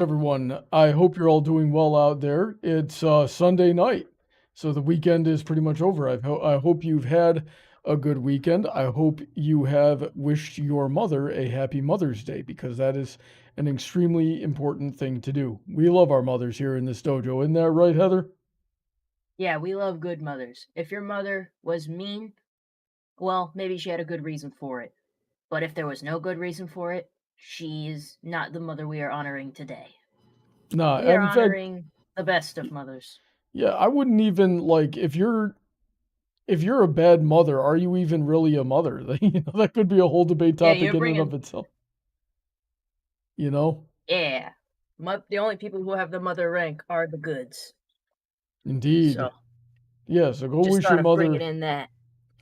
Everyone, I hope you're all doing well out there. It's Sunday night, so the weekend is pretty much over. I hope you've had a good weekend. I hope you have wished your mother a happy Mother's Day because that is an extremely important thing to do. We love our mothers here in this dojo. Isn't that right, Heather? Yeah, we love good mothers. If your mother was mean, well, maybe she had a good reason for it. But if there was no good reason for it, she's not the mother we are honoring today. Nah, We are in fact, honoring the best of mothers. yeah, I wouldn't even like if you're a bad mother, are you even really a mother? That could be a whole debate Yeah, topic you're in and of bringing. itself, you know? Yeah. The only people who have the mother rank are the goods. Indeed. So, Yeah, so go just wish your thought of bringing mother in that.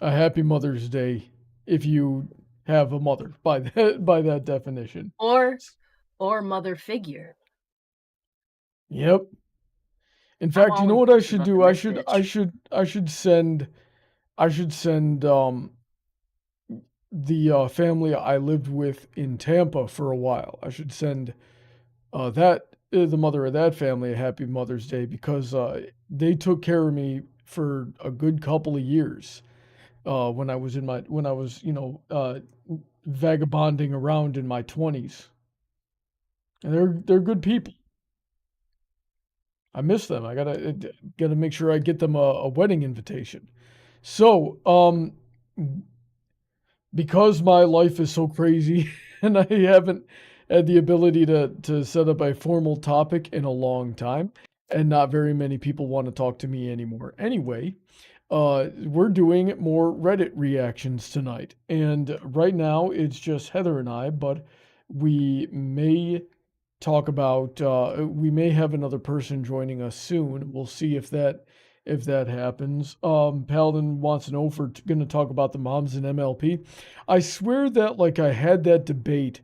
a happy Mother's Day if you have a mother by that definition. Or, or mother figure. Yep. In I'm fact, you all know what I inclusive should up in do? this bitch. I should send the family I lived with in Tampa for a while. I should send the mother of that family a happy Mother's Day because they took care of me for a good couple of years when I was vagabonding around in my 20s. And they're good people. I miss them. I gotta make sure I get them a wedding invitation. So, because my life is so crazy and I haven't had the ability to set up a formal topic in a long time, and not very many people want to talk to me anymore. Anyway, we're doing more Reddit reactions tonight, and right now it's just Heather and I, but we may we may have another person joining us soon. We'll see if that happens. Paladin wants to know if we're going to talk about the moms in MLP. I swear that like I had that debate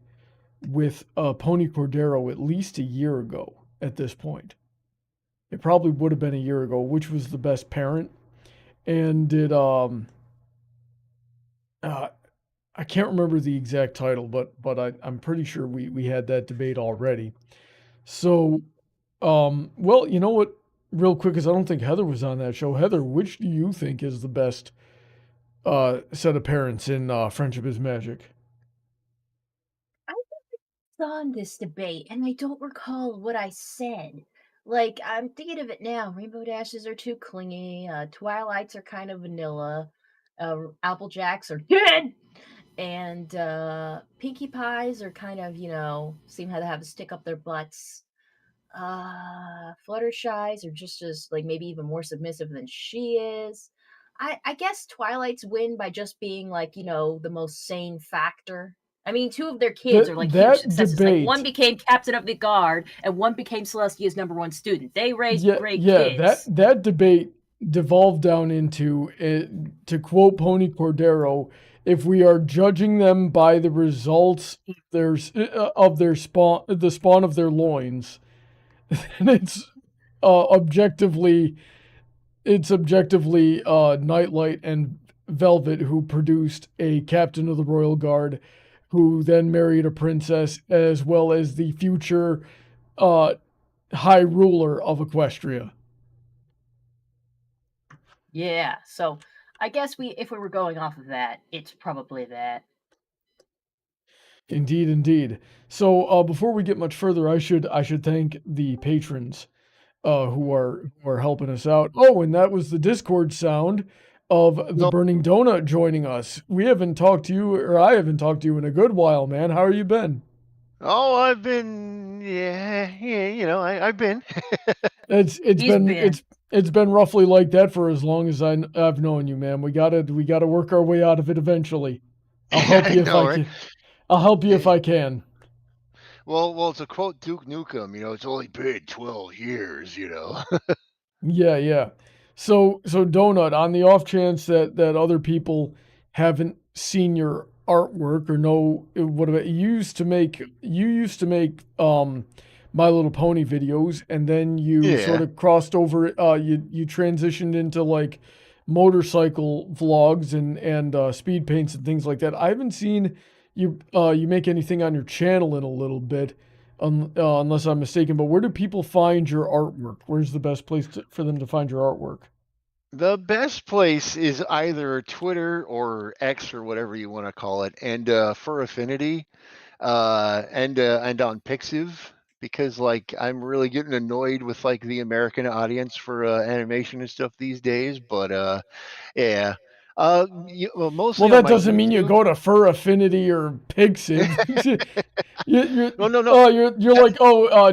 with Pony Cordero at least a year ago at this point. It probably would have been a year ago, which was the best parent. And uh, I can't remember the exact title, but I'm pretty sure we had that debate already. So, well, you know what? Real quick, because I don't think Heather was on that show. Heather, which do you think is the best set of parents in Friendship is Magic? I saw in this debate, and I don't recall what I said. Like, I'm thinking of it now. Rainbow Dashes are too clingy. Twilights are kind of vanilla. Apple Jacks are dead. And Pinkie Pies are kind of, seem how to have a stick up their butts. Fluttershy's are just as, like, maybe even more submissive than she is. I guess Twilight's win by just being, like, the most sane factor. I mean, two of their kids are like huge That successes. Like, one debate, became captain of the guard, and one became Celestia's #1 student. They raised yeah, great yeah, kids. that debate devolved down into, to quote Pony Cordero, if we are judging them by the results of their spawn, the spawn of their loins, then objectively Nightlight and Velvet who produced a captain of the Royal Guard who then married a princess as well as the future uh, high ruler of Equestria. Yeah, so I guess if we were going off of that, it's probably that. Indeed, indeed. So before we get much further, I should thank the patrons who are helping us out. Oh, and that was the Discord sound of the No, Burning Donut joining us. We haven't talked to you, or I haven't talked to you in a good while, man. How are you been? oh, I've been, yeah, I've been. It's He's been. it's been roughly like that for as long as I've known you, man. We gotta work our way out of it eventually. I'll help I you if know, I right? can. I'll help you if Eh, I can. well, to quote Duke Nukem, it's only been 12 years. Yeah, yeah. So Donut, on the off chance that other people haven't seen your artwork or know what about you used to make My Little Pony videos and then you sort Yeah. of crossed over you transitioned into like motorcycle vlogs and speed paints and things like that. I haven't seen you make anything on your channel in a little bit. unless I'm mistaken. But where do people find your artwork? Where's the best place for them to find your artwork? The best place is either Twitter or X or whatever you want to call it, and for Affinity, and on Pixiv, because like I'm really getting annoyed with like the American audience for animation and stuff these days. But yeah, mostly Well, on that my doesn't mean you YouTube. go to Fur Affinity or Pixiv. No. You're like,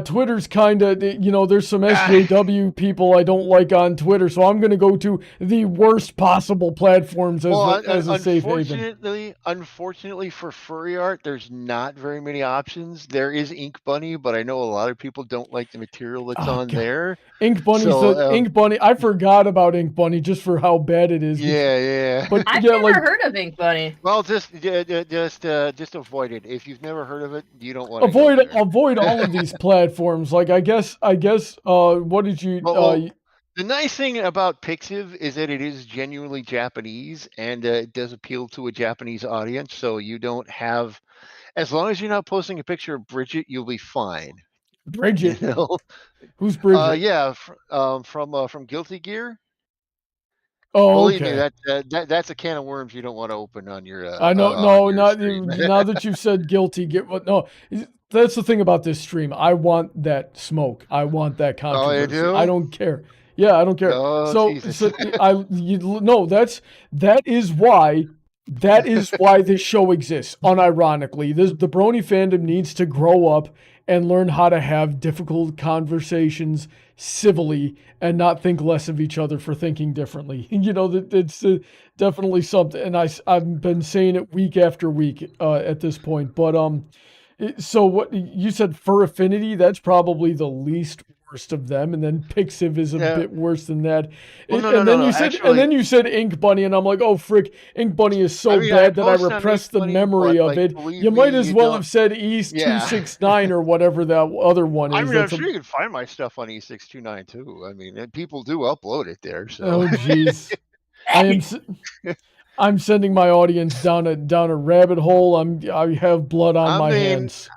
Twitter's kind of, there's some SJW people I don't like on Twitter, so I'm going to go to the worst possible platforms as a safe haven. Unfortunately for furry art, there's not very many options. There is Ink Bunny, but I know a lot of people don't like the material that's Oh, on God. there. Ink Bunny's Ink Bunny. I forgot about Ink Bunny just for how bad it is. Yeah. But I've yeah, never heard of Ink Bunny. Well, just avoid it. If you've never heard of it, you don't want to to avoid all of these platforms. Like I guess. What did you? The nice thing about Pixiv is that it is genuinely Japanese, and it does appeal to a Japanese audience. So you don't have, as long as you're not posting a picture of Bridget, you'll be fine. Bridget, you know? Who's Bridget? Yeah, from Guilty Gear. Oh, Believe okay. me, that's a can of worms you don't want to open on your. I know. No, not stream. now that you've said guilty. No, that's the thing about this stream. I want that smoke. I want that controversy. Oh, you do? I don't care. Yeah, I don't care. Oh, so Jesus. no, that is why this show exists. Unironically, the Brony fandom needs to grow up and learn how to have difficult conversations civilly and not think less of each other for thinking differently. It's definitely something, and I've been saying it week after week at this point. But so what you said, Fur Affinity, that's probably the least worst of them, and then Pixiv is a bit worse than that. Then you said Ink Bunny, and I'm like, oh frick, Ink Bunny is so bad that I repressed the memory of it. You might as well have said East 269 or whatever that other one is. I mean, I'm sure you can find my stuff on E629 too. I mean, people do upload it there. So. Oh jeez, I'm sending my audience down a rabbit hole. I have blood on my hands.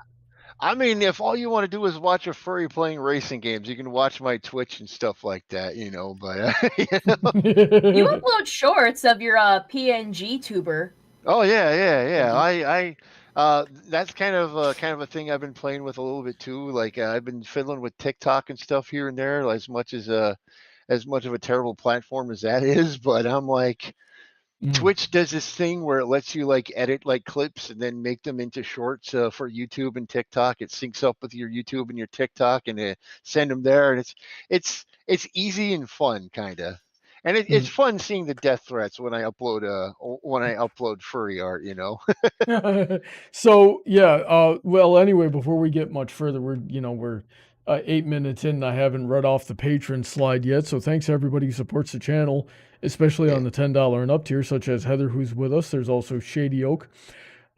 I mean, if all you want to do is watch a furry playing racing games, you can watch my Twitch and stuff like that, But you upload shorts of your PNG tuber. Oh yeah. That's kind of a thing I've been playing with a little bit too. Like I've been fiddling with TikTok and stuff here and there, as much of a terrible platform as that is. But I'm like. Twitch does this thing where it lets you like edit like clips and then make them into shorts for YouTube and TikTok. It syncs up with your YouTube and your TikTok and send them there. And it's easy and fun kind of. And it's fun seeing the death threats when I upload furry art, So yeah, well anyway, before we get much further, we're 8 minutes in and I haven't read off the patron slide yet. So thanks to everybody who supports the channel, especially on the $10 and up tier, such as Heather, who's with us. There's also Shady Oak,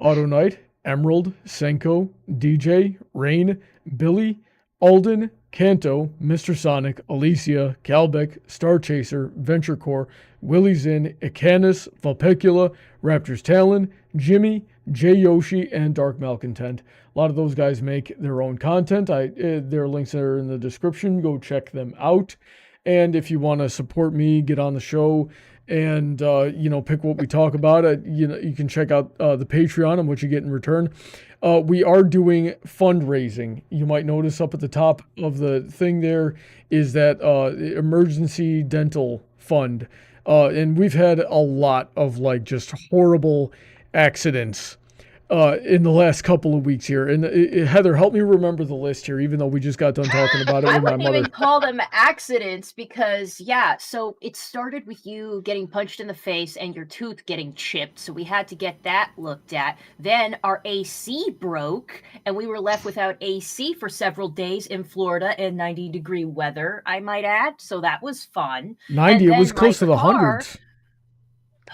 Autoknight, Emerald, Senko, DJ, Rain, Billy, Alden, Kanto, Mr. Sonic, Alicia, Calbeck, StarChaser, VentureCorp, Willyzin, Icanus, Vulpecula, Raptor's Talon, Jimmy, Jay Yoshi, and Dark Malcontent. A lot of those guys make their own content. Their links are in the description. Go check them out. And if you want to support me, get on the show, and pick what we talk about, you can check out the Patreon and what you get in return. We are doing fundraising. You might notice up at the top of the thing there is that emergency dental fund. And we've had a lot of like just horrible accidents in the last couple of weeks here. And Heather, help me remember the list here, even though we just got done talking about it with my mother. I wouldn't even call them accidents because, so it started with you getting punched in the face and your tooth getting chipped. So we had to get that looked at. Then our AC broke and we were left without AC for several days in Florida in 90-degree weather, I might add. So that was fun. 90, it was close to the hundreds.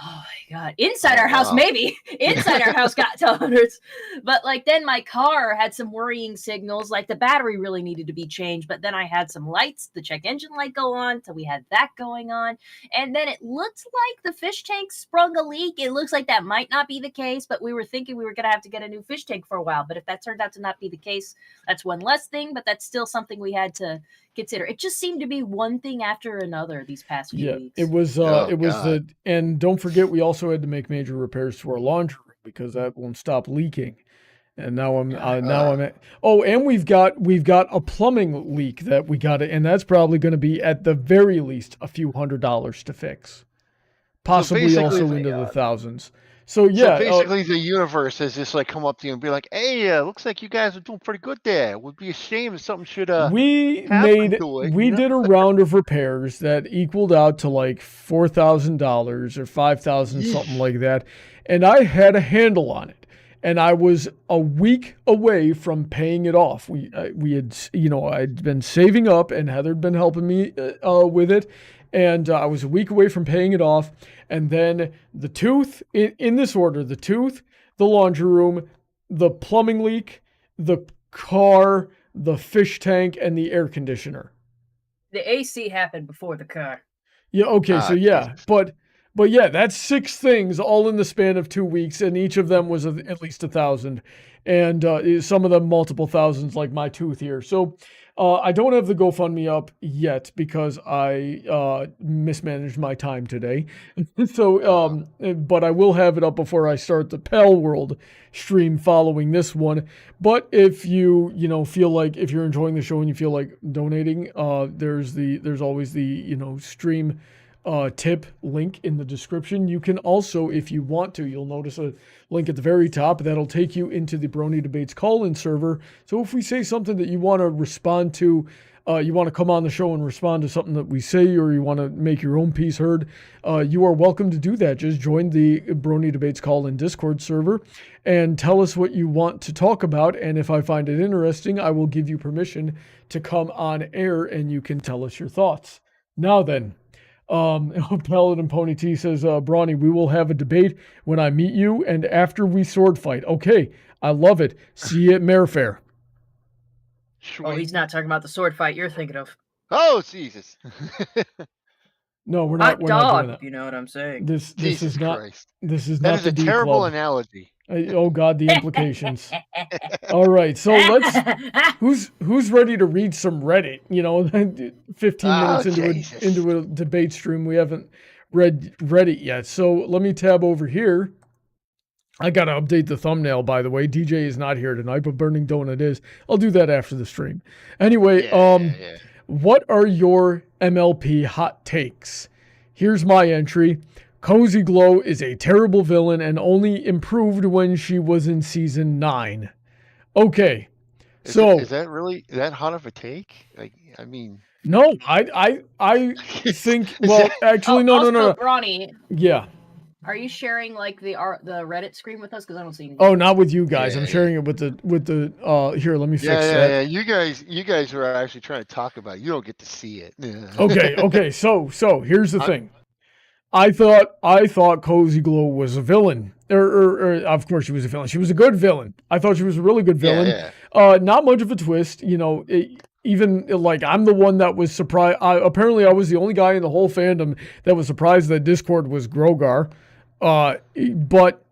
Oh my god! Inside our house, wow. maybe. Inside our house got to hundreds, but like then my car had some worrying signals. Like the battery really needed to be changed, but then I had some lights, the check engine light go on, so we had that going on, and then it looked like the fish tank sprung a leak. It looks like that might not be the case, but we were thinking we were gonna have to get a new fish tank for a while. But if that turned out to not be the case, that's one less thing. But that's still something we had to consider. It just seemed to be one thing after another these past few weeks. It was and don't forget we also had to make major repairs to our laundry room because that won't stop leaking. And now I'm and we've got a plumbing leak that we got and that's probably going to be at the very least a few $100s to fix. Possibly also into the thousands. So yeah, basically the universe has just like come up to you and be like, "Hey, looks like you guys are doing pretty good there. It would be a shame if something should we did a round of repairs that equaled out to like $4,000 or $5,000 something like that, and I had a handle on it, and I was a week away from paying it off. We had I'd been saving up, and Heather had been helping me with it. And I was a week away from paying it off. And then the tooth, in this order, the tooth, the laundry room, the plumbing leak, the car, the fish tank, and the air conditioner. The AC happened before the car. Yeah, okay, so yeah. But yeah, that's 6 things all in the span of 2 weeks, and each of them was at least 1,000. And some of them multiple thousands, like my tooth here. So I don't have the GoFundMe up yet because I mismanaged my time today. So, but I will have it up before I start the Pal World stream following this one. But if you feel like, if you're enjoying the show and you feel like donating, there's always the stream tip link in the description. You can also, if you want to, you'll notice a link at the very top that'll take you into the Brony Debates call-in server. So if we say something that you want to respond to, you want to come on the show and respond to something that we say, or you want to make your own piece heard, you are welcome to do that. Just join the Brony Debates call-in Discord server and tell us what you want to talk about. And if I find it interesting, I will give you permission to come on air and you can tell us your thoughts. Now then, Paladin Pony T says, Brawny, we will have a debate when I meet you and after we sword fight. Okay, I love it. See you at Mare Fair. Oh, he's not talking about the sword fight you're thinking of. Oh, Jesus. No, we're not. We're not doing that. You know what I'm saying? This is not. Christ. This is that not is the a D terrible Club. analogy. Oh God, the implications. All right, so let's. Who's ready to read some Reddit? 15 minutes into a debate stream, we haven't read Reddit yet. So let me tab over here. I gotta update the thumbnail, by the way. DJ is not here tonight, but Burning Donut is. I'll do that after the stream. Anyway, what are your MLP hot takes? Here's my entry. Cozy Glow is a terrible villain and only improved when she was in season 9. Okay. Is that really that hot of a take? I mean, no, I think, well, actually, no. Brawny, yeah. Are you sharing like the Reddit screen with us? Because I don't see anything. Oh, not with you guys. I'm sharing it with the here. Let me fix that. Yeah. You guys were actually trying to talk about it. You don't get to see it. Okay. So here's the thing. I thought Cozy Glow was a villain. Or of course she was a villain. She was a good villain. I thought she was a really good villain. Yeah. Not much of a twist. Even like I'm the one that was surprised. Apparently I was the only guy in the whole fandom that was surprised that Discord was Grogar. But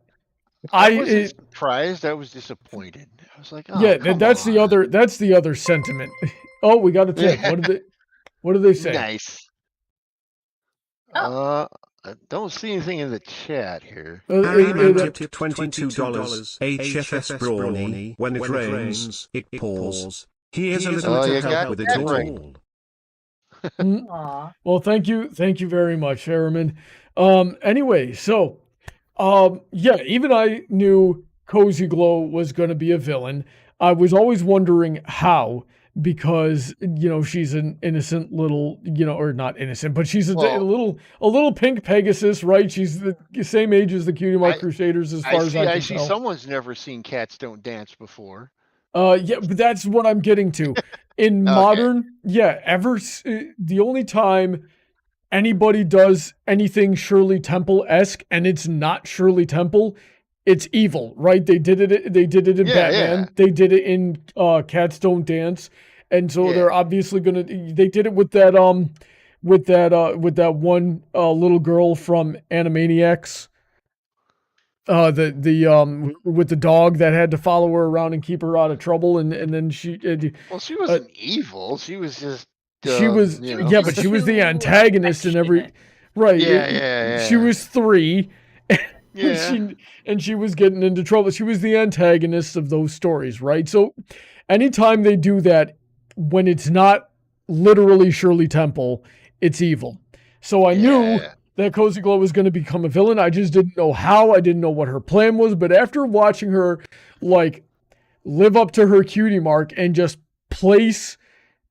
I wasn't surprised. I was disappointed. I was like, oh, yeah, that's the other sentiment. Oh, we got a tip. What did they say? Nice. I don't see anything in the chat here. Harryman tipped $22. HFS Brawny. When it rains, it pours. Here's a little to help with it all. Well, thank you very much, Harriman. Anyway, so even I knew Cozy Glow was going to be a villain. I was always wondering how, because she's an innocent little, or not innocent, but she's a little pink Pegasus, right? She's the same age as the Cutie Mark Crusaders, as far as I can tell. I see someone's never seen Cats Don't Dance before. Yeah, but that's what I'm getting to. In modern, the only time anybody does anything Shirley Temple-esque and it's not Shirley Temple, it's evil, right? They did it in Batman. Yeah. They did it in Cats Don't Dance. And so they're obviously they did it with that one little girl from Animaniacs. With the dog that had to follow her around and keep her out of trouble, and then she wasn't evil. She was just she was but she was the antagonist in every right. She was 3. And she was getting into trouble. She was the antagonist of those stories, right? So anytime they do that, when it's not literally Shirley Temple, it's evil. So I knew that Cozy Glow was going to become a villain. I just didn't know how. I didn't know what her plan was. But after watching her like live up to her cutie mark and just play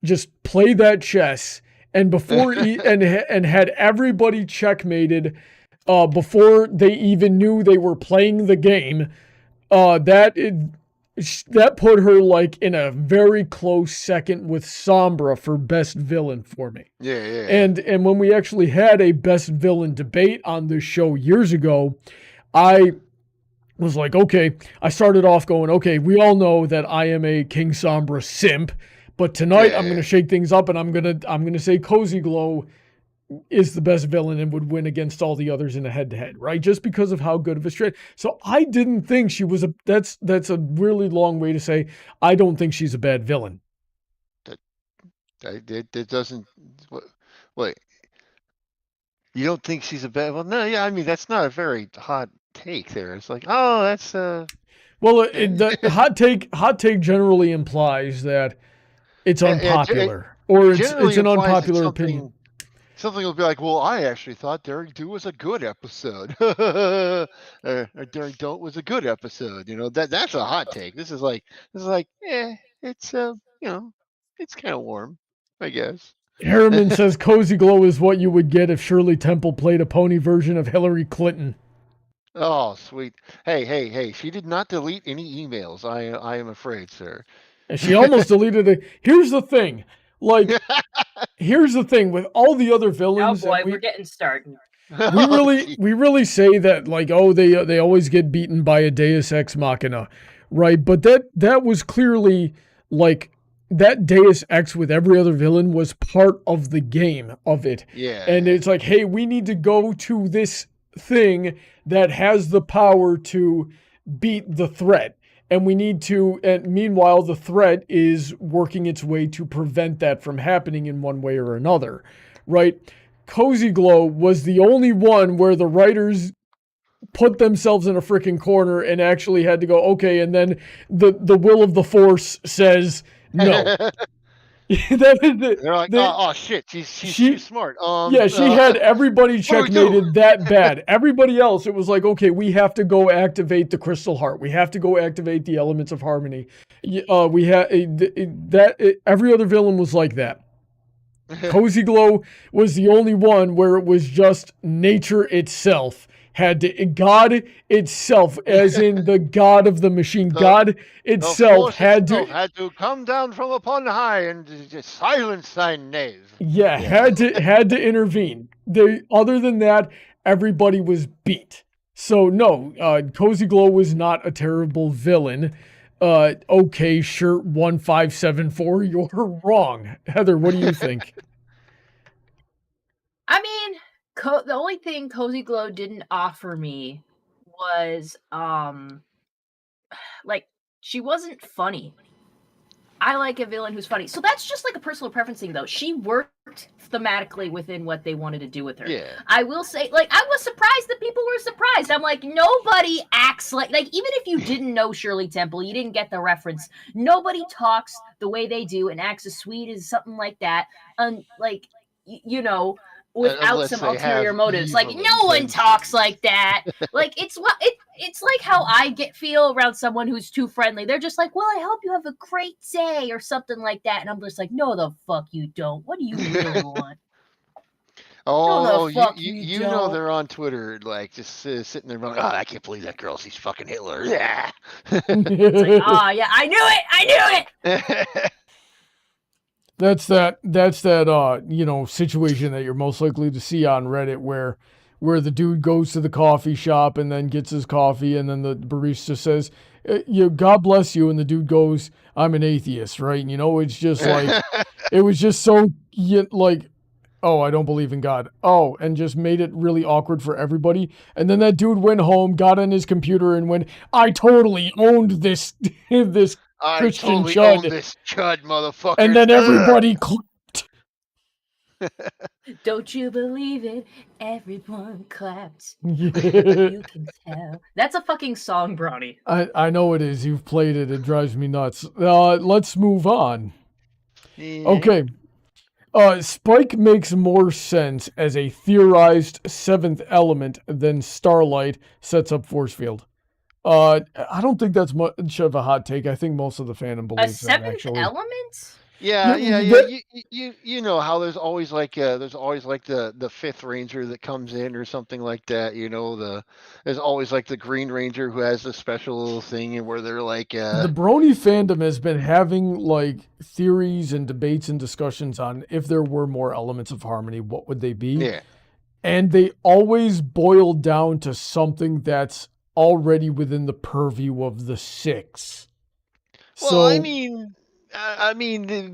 that chess, and before and had everybody checkmated before they even knew they were playing the game, that put her like in a very close second with Sombra for best villain for me. And when we actually had a best villain debate on this show years ago, I was like, okay, I started off going, okay, we all know that I am a King Sombra simp, but tonight I'm going to shake things up and I'm going to say Cozy Glow is the best villain and would win against all the others in a head-to-head, right? Just because of how good of a straight. So I didn't think she was that's a really long way to say I don't think she's a bad villain. That doesn't. Wait. You don't think she's a bad? Well, no. Yeah, I mean that's not a very hot take. There, it's like, oh, that's Well, the hot take generally implies that it's unpopular, or it's an unpopular opinion. Something will be like, well, I actually thought Daring Do was a good episode. Daring Don't was a good episode. That's a hot take. This is like, it's it's kind of warm, I guess. Harriman says Cozy Glow is what you would get if Shirley Temple played a pony version of Hillary Clinton. Oh, sweet. Hey, she did not delete any emails. I am afraid, sir. And she almost deleted it. Here's the thing. Here's the thing with all the other villains. Oh boy, we're getting started. We really say that they always get beaten by a Deus Ex Machina, right? But that was clearly that Deus Ex with every other villain was part of the game of it. Yeah. And it's like, hey, we need to go to this thing that has the power to beat the threat. And we need to, and meanwhile, the threat is working its way to prevent that from happening in one way or another, right? Cozy Glow was the only one where the writers put themselves in a freaking corner and actually had to go, okay, and then the will of the Force says no. That is it. They're like, oh shit, she's smart. She had everybody checkmated that bad. Everybody else, it was like, okay, we have to go activate the Crystal Heart. We have to go activate the Elements of Harmony. Every other villain was like that. Cozy Glow was the only one where it was just nature itself. God itself, as in the God of the machine, God itself had to come down from upon high and just silence thy knave. Yeah, had to intervene. Other than that, everybody was beat. So no, Cozy Glow was not a terrible villain. Okay, shirt 1574, you're wrong. Heather, what do you think? I mean, the only thing Cozy Glow didn't offer me was, she wasn't funny. I like a villain who's funny. So that's just like a personal preference thing, though. She worked thematically within what they wanted to do with her. Yeah. I will say, I was surprised that people were surprised. I'm like, nobody acts like, even if you didn't know Shirley Temple, you didn't get the reference, nobody talks the way they do and acts as sweet as something like that. Without some ulterior motives. No one talks like that. It's like how I feel around someone who's too friendly. They're just like, well, I hope you have a great day or something like that. And I'm just like, no, the fuck you don't. What do you really want? Oh, you know they're on Twitter, just sitting there going, I can't believe that girl. She's fucking Hitler. Yeah. It's like, yeah, I knew it. That's that situation that you're most likely to see on Reddit where the dude goes to the coffee shop and then gets his coffee and then the barista says, God bless you, and the dude goes, I'm an atheist, right? And it's just like it was just so like, oh, I don't believe in God. Oh, and just made it really awkward for everybody. And then that dude went home, got on his computer and went, I totally owned this this Christian totally chud. Own this chud, motherfucker. And then everybody clapped. Don't you believe it? Everyone clapped. Yeah. You can tell. That's a fucking song, Brawny. I know it is. You've played it. It drives me nuts. Let's move on. Okay. Spike makes more sense as a theorized 7th element than Starlight sets up force field. I don't think that's much of a hot take. I think most of the fandom believes that, actually. A 7th element? Yeah. You know how there's always like the 5th ranger that comes in or something like that. There's always like the green ranger who has a special little thing and where they're like the Brony fandom has been having like theories and debates and discussions on if there were more elements of harmony, what would they be? Yeah. And they always boil down to something that's already within the purview of the 6. Well,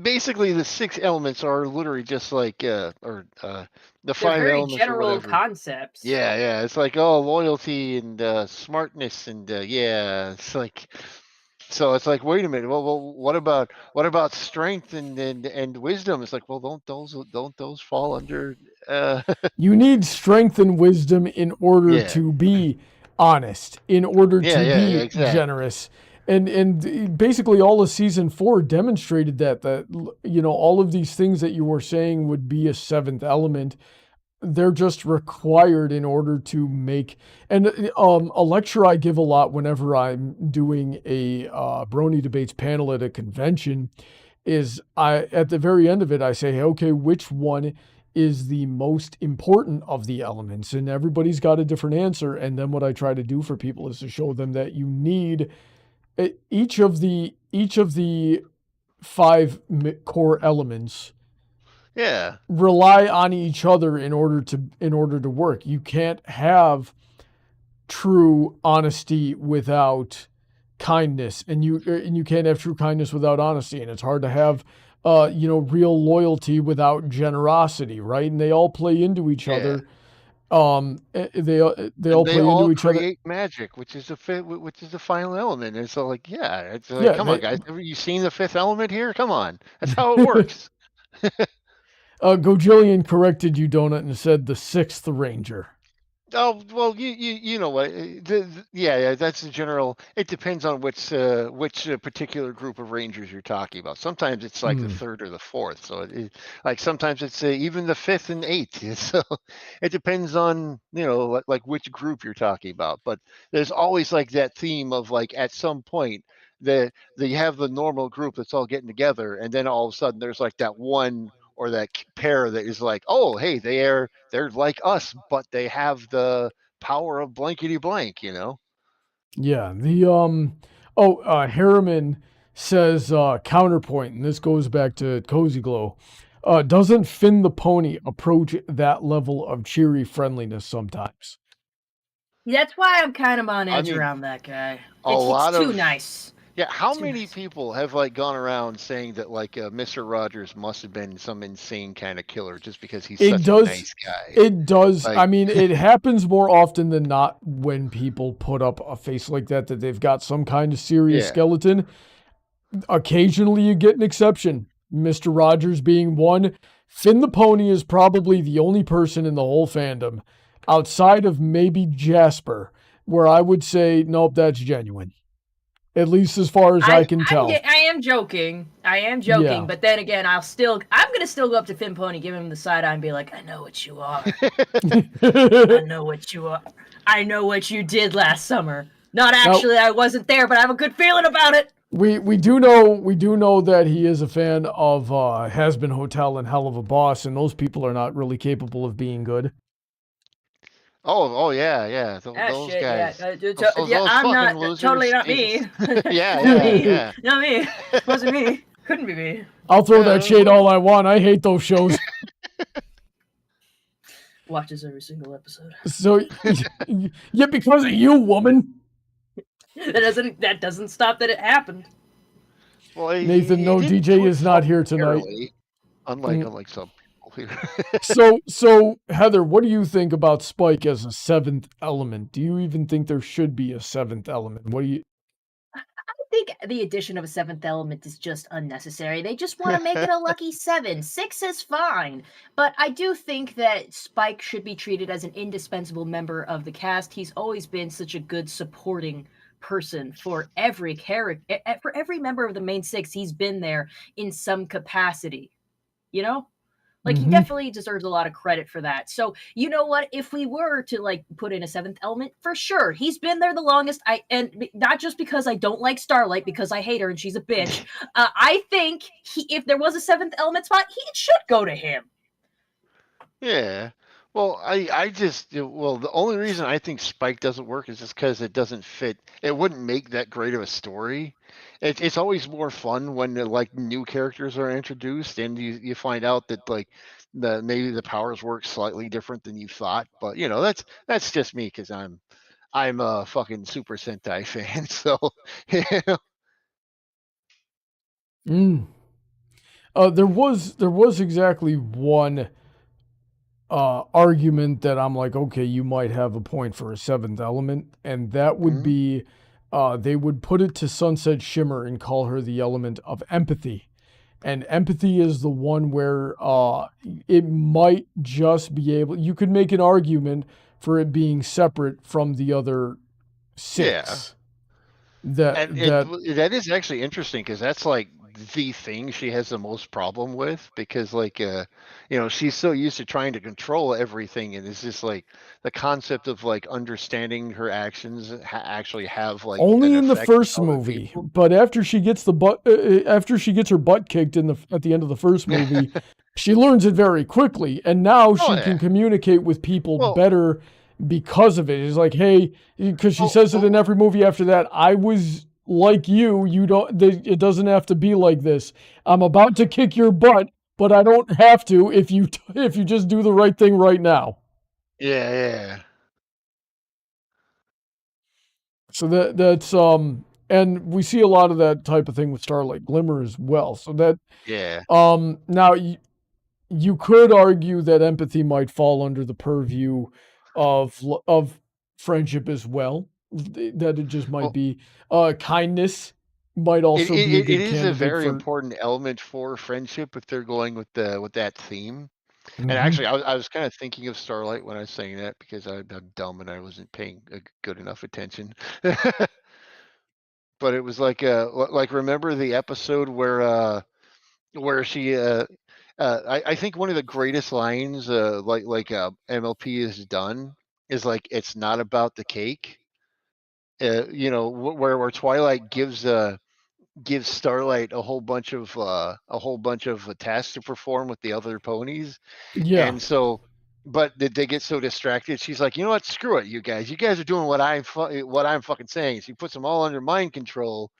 basically the 6 elements are literally just like the 5 very elements general or whatever. concepts. Yeah. It's like loyalty and smartness and it's like, so it's like, wait a minute. Well, what about strength and wisdom? It's like, well, don't those fall under? You need strength and wisdom in order to be honest, in order to be exactly. generous. And basically all of season 4 demonstrated that all of these things that you were saying would be a 7th element, they're just required in order to make. And a lecture I give a lot whenever I'm doing a Brony Debates panel at a convention is at the very end of it, I say, hey, okay, which one is the most important of the elements? And everybody's got a different answer. And then what I try to do for people is to show them that you need each of the 5 core elements rely on each other in order to work. You can't have true honesty without kindness, and you can't have true kindness without honesty, and it's hard to have real loyalty without generosity, right? And they all play into each other. They all play into each other. Create magic, which is the final element. And so like, it's like, come on, guys, have you seen the 5th element here? Come on, that's how it works. Gojillion corrected you, Donut, and said the 6th ranger. Oh, well, you know what? That's the general. It depends on which particular group of rangers you're talking about. Sometimes it's like the 3rd or the 4th. So like sometimes it's even the 5th and 8th. So it depends on like which group you're talking about. But there's always like that theme of like at some point that you have the normal group that's all getting together, and then all of a sudden there's like that one or that pair that is like, oh, hey, they're like us, but they have the power of blankety blank, Yeah. The Harriman says counterpoint, and this goes back to Cozy Glow. Doesn't Finn the Pony approach that level of cheery friendliness sometimes? That's why I'm kind of on edge around that guy. It's too nice. Yeah, how many people have like gone around saying that like Mr. Rogers must have been some insane kind of killer just because he's such a nice guy? It does. Like, I mean, it happens more often than not when people put up a face like that they've got some kind of serious skeleton. Occasionally you get an exception, Mr. Rogers being one. Finn the Pony is probably the only person in the whole fandom, outside of maybe Jasper, where I would say, nope, that's genuine. At least as far as I can tell. I am joking. Yeah. But then again, I'm going to still go up to Finn Pony, give him the side eye and be like, I know what you are. I know what you are. I know what you did last summer. Not actually, I wasn't there, but I have a good feeling about it. We do know that he is a fan of Has-Been Hotel and Hell of a Boss, and those people are not really capable of being good. Oh yeah. Those guys. I'm not losers. Totally not me. yeah. Not me. Wasn't me. Couldn't be me. I'll throw that shade all I want. I hate those shows. Watches every single episode. So, yeah, because of you, woman. That doesn't stop that it happened. Well, Nathan, no, DJ is not here tonight. Unlike some people here. So Heather, what do you think about Spike as a seventh element? Do you even think there should be a seventh element? What do you? I think the addition of a seventh element is just unnecessary. They just want to make it a lucky 7. 6 is fine. But I do think that Spike should be treated as an indispensable member of the cast. He's always been such a good supporting person for every character, for every member of the main 6. He's been there in some capacity, you know? Like, he definitely deserves a lot of credit for that. So, you know what? If we were to, like, put in a 7th element, for sure, he's been there the longest. And not just because I don't like Starlight, because I hate her and she's a bitch. I think if there was a 7th element spot, he should go to him. Yeah. Well, the only reason I think Spike doesn't work is just because it doesn't fit. It wouldn't make that great of a story. It's always more fun when like new characters are introduced and you find out that like maybe the powers work slightly different than you thought. But you know, that's just me because I'm a fucking Super Sentai fan. So there was exactly one argument that I'm like, okay, you might have a point for a 7th element, and that would be they would put it to Sunset Shimmer and call her the element of empathy. And empathy is the one where it might just be able, you could make an argument for it being separate from the other 6. Yeah. That is actually interesting because that's like the thing she has the most problem with, because like she's so used to trying to control everything, and it's just like the concept of like understanding her actions actually have like only in the first movie, but after she gets her butt kicked at the end of the first movie, she learns it very quickly, and now she can communicate with people better because of it. It's like, hey, because she says it in every movie after that, I was like you don't, it doesn't have to be like this. I'm about to kick your butt, but I don't have to if you just do the right thing right now. Yeah. So that's and we see a lot of that type of thing with Starlight Glimmer as well. So that now you could argue that empathy might fall under the purview of friendship as well. That it just might be kindness might also be a good it is a very for important element for friendship if they're going with that theme. And actually I was kind of thinking of Starlight when I was saying that because I'm dumb and I wasn't paying a good enough attention. But it was like remember the episode where she I think one of the greatest lines MLP has done is like, it's not about the cake. Where Twilight gives Starlight a whole bunch of tasks to perform with the other ponies. Yeah. And so, but they get so distracted. She's like, you know what? Screw it, you guys. You guys are doing what I'm fucking saying. She puts them all under mind control,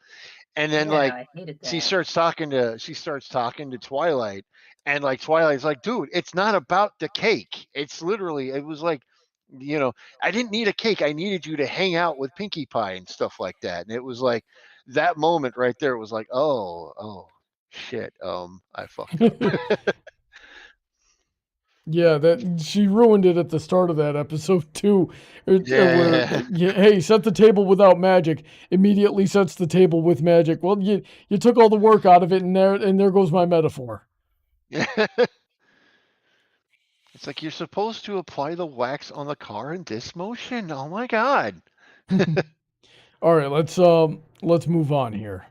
and then she starts talking to Twilight, and like Twilight's like, dude, it's not about the cake. It's literally, it was like, I didn't need a cake. I needed you to hang out with Pinkie Pie and stuff like that. And it was like that moment right there. It was like, oh shit. I fucked up. Yeah, that she ruined it at the start of that episode too. Where, hey, set the table without magic. Immediately sets the table with magic. Well, you took all the work out of it, and there goes my metaphor. It's like you're supposed to apply the wax on the car in this motion. Oh my god. All right, let's move on here.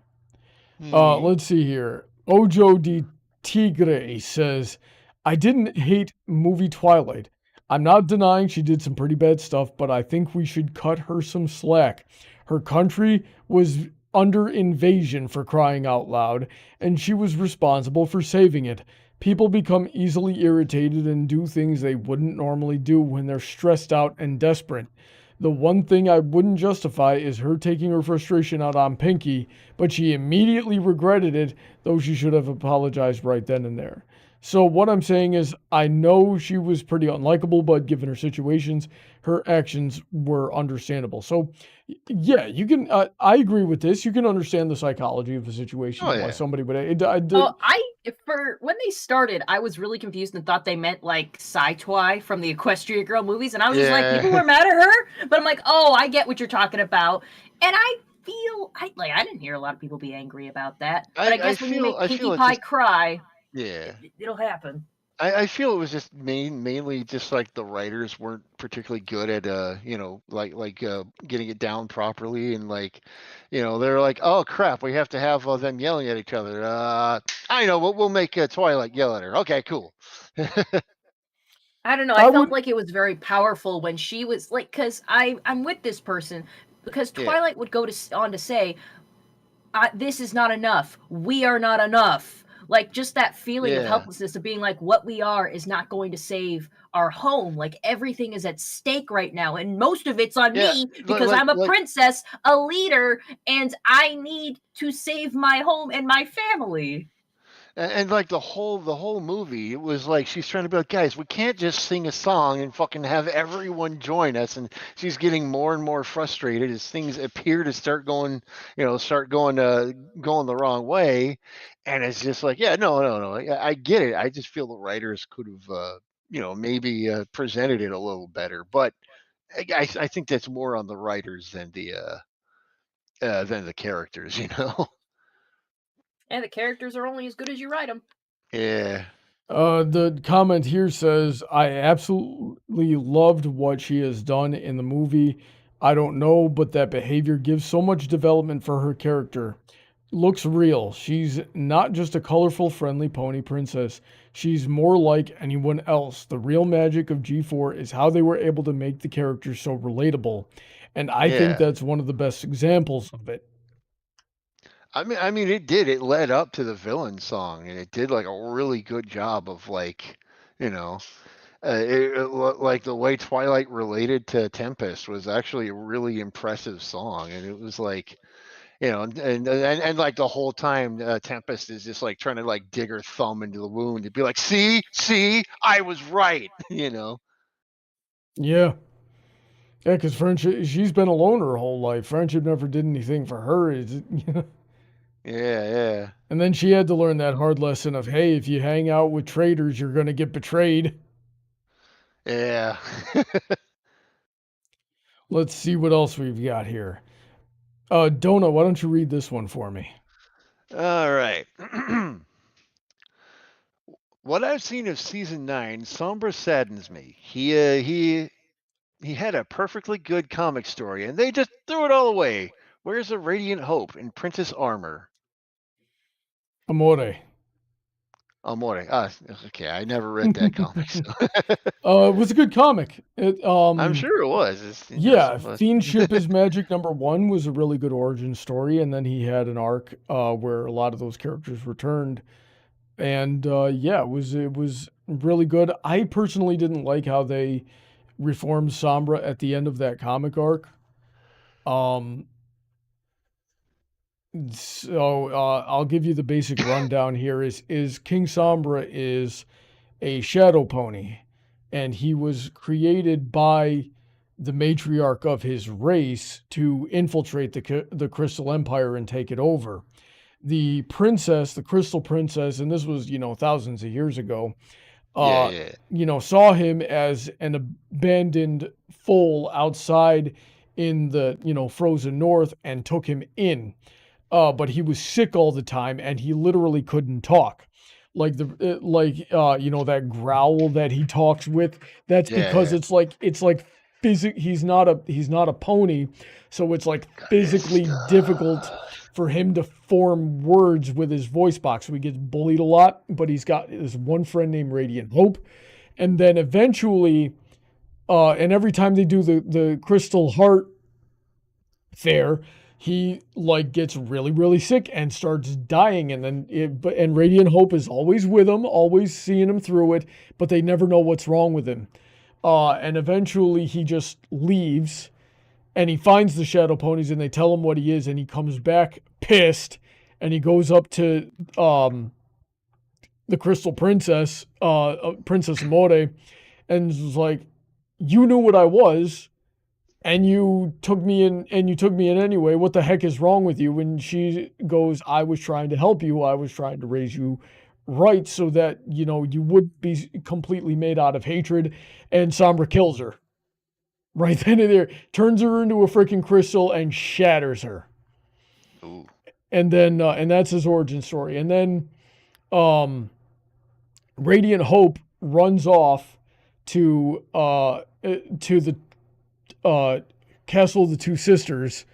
Let's see here. Ojo de Tigre says, I didn't hate movie Twilight. I'm not denying she did some pretty bad stuff, but I think we should cut her some slack. Her country was under invasion, for crying out loud, and she was responsible for saving it. People become easily irritated and do things they wouldn't normally do when they're stressed out and desperate. The one thing I wouldn't justify is her taking her frustration out on Pinky, but she immediately regretted it, though she should have apologized right then and there. So what I'm saying is, I know she was pretty unlikable, but given her situations, her actions were understandable. So, yeah, you can. I agree with this. You can understand the psychology of the situation, why somebody would. For when they started, I was really confused and thought they meant like Sci-Twi from the Equestria Girl movies, and I was just like, people were mad at her, but I'm like, oh, I get what you're talking about, and I feel I didn't hear a lot of people be angry about that, but I guess when you make Pinkie Pie cry. Yeah, it'll happen. I feel it was just mainly just like the writers weren't particularly good at getting it down properly, and they're like, oh crap, we have to have them yelling at each other. I know, we'll make Twilight yell at her. Okay, cool. I don't know. I felt like it was very powerful when she was like, because I'm with this person, because Twilight would go on to say, this is not enough. We are not enough. Like, just that feeling of helplessness of being like, what we are is not going to save our home. Like, everything is at stake right now. And most of it's on me because I'm a princess, a leader, and I need to save my home and my family. And like the whole movie, it was like she's trying to be like, guys, we can't just sing a song and fucking have everyone join us. And she's getting more and more frustrated as things appear to start going the wrong way. And it's just like, no, I get it. I just feel the writers could have, maybe presented it a little better. But I think that's more on the writers than the characters, And the characters are only as good as you write them. Yeah. The comment here says, I absolutely loved what she has done in the movie. I don't know, but that behavior gives so much development for her character. Looks real. She's not just a colorful, friendly pony princess. She's more like anyone else. The real magic of G4 is how they were able to make the character so relatable. And I think that's one of the best examples of it. I mean, it did. It led up to the villain song, and it did like a really good job of like the way Twilight related to Tempest was actually a really impressive song, and it was like, and like the whole time Tempest is just like trying to like dig her thumb into the wound and be like, see, I was right, Yeah. Yeah, because friendship, she's been alone her whole life. Friendship never did anything for her. Yeah. And then she had to learn that hard lesson of, hey, if you hang out with traitors, you're going to get betrayed. Yeah. Let's see what else we've got here. Dona, why don't you read this one for me? All right. What I've seen of season 9, Sombra saddens me. He had a perfectly good comic story, and they just threw it all away. Where's the Radiant Hope in Princess Armor? Amore. Okay, I never read that comic. So. It was a good comic. I'm sure it was. Fiendship is Magic #1 was a really good origin story, and then he had an arc where a lot of those characters returned. And it was really good. I personally didn't like how they reformed Sombra at the end of that comic arc. So I'll give you the basic rundown here. Is King Sombra is a shadow pony, and he was created by the matriarch of his race to infiltrate the Crystal Empire and take it over. The princess, the Crystal Princess, and this was, thousands of years ago, saw him as an abandoned foal outside in the, frozen north and took him in. But he was sick all the time and he literally couldn't talk. That growl that he talks with, that's because it's like he's not a pony, so it's like physically difficult for him to form words with his voice box. So he gets bullied a lot, but he's got this one friend named Radiant Hope. And then eventually, and every time they do the Crystal Heart Fair, he gets really, really sick and starts dying. And then Radiant Hope is always with him, always seeing him through it, but they never know what's wrong with him. And eventually he just leaves and he finds the shadow ponies, and they tell him what he is, and he comes back pissed, and he goes up to the Crystal Princess, Princess Amore, and was like, "You knew what I was, and you took me in anyway. What the heck is wrong with you?" And she goes, "I was trying to help you. I was trying to raise you right so that, you know, you would be completely made out of hatred." And Sombra kills her. Right then and there, turns her into a freaking crystal and shatters her. Ooh. And then, and that's his origin story. And then, Radiant Hope runs off to the Castle of the Two Sisters,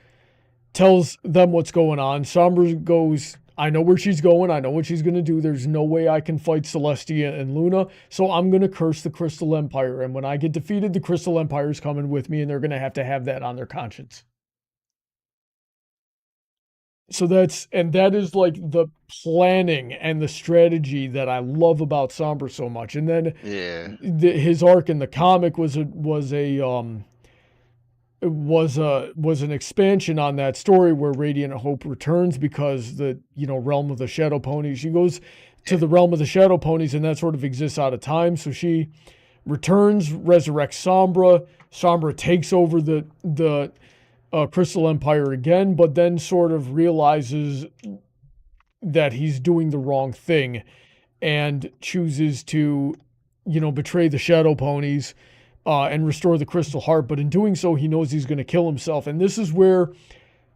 tells them what's going on. Sombra goes, "I know where she's going. I know what she's going to do. There's no way I can fight Celestia and Luna, so I'm going to curse the Crystal Empire. And when I get defeated, the Crystal Empire is coming with me, and they're going to have that on their conscience." So that is like the planning and the strategy that I love about Sombra so much. And then his arc in the comic was an expansion on that story where Radiant Hope returns because the realm of the Shadow Ponies. She goes to the realm of the Shadow Ponies, and that sort of exists out of time. So she returns, resurrects Sombra. Sombra takes over the Crystal Empire again, but then sort of realizes that he's doing the wrong thing and chooses to, betray the Shadow Ponies and restore the Crystal Heart. But in doing so, he knows he's going to kill himself. And this is where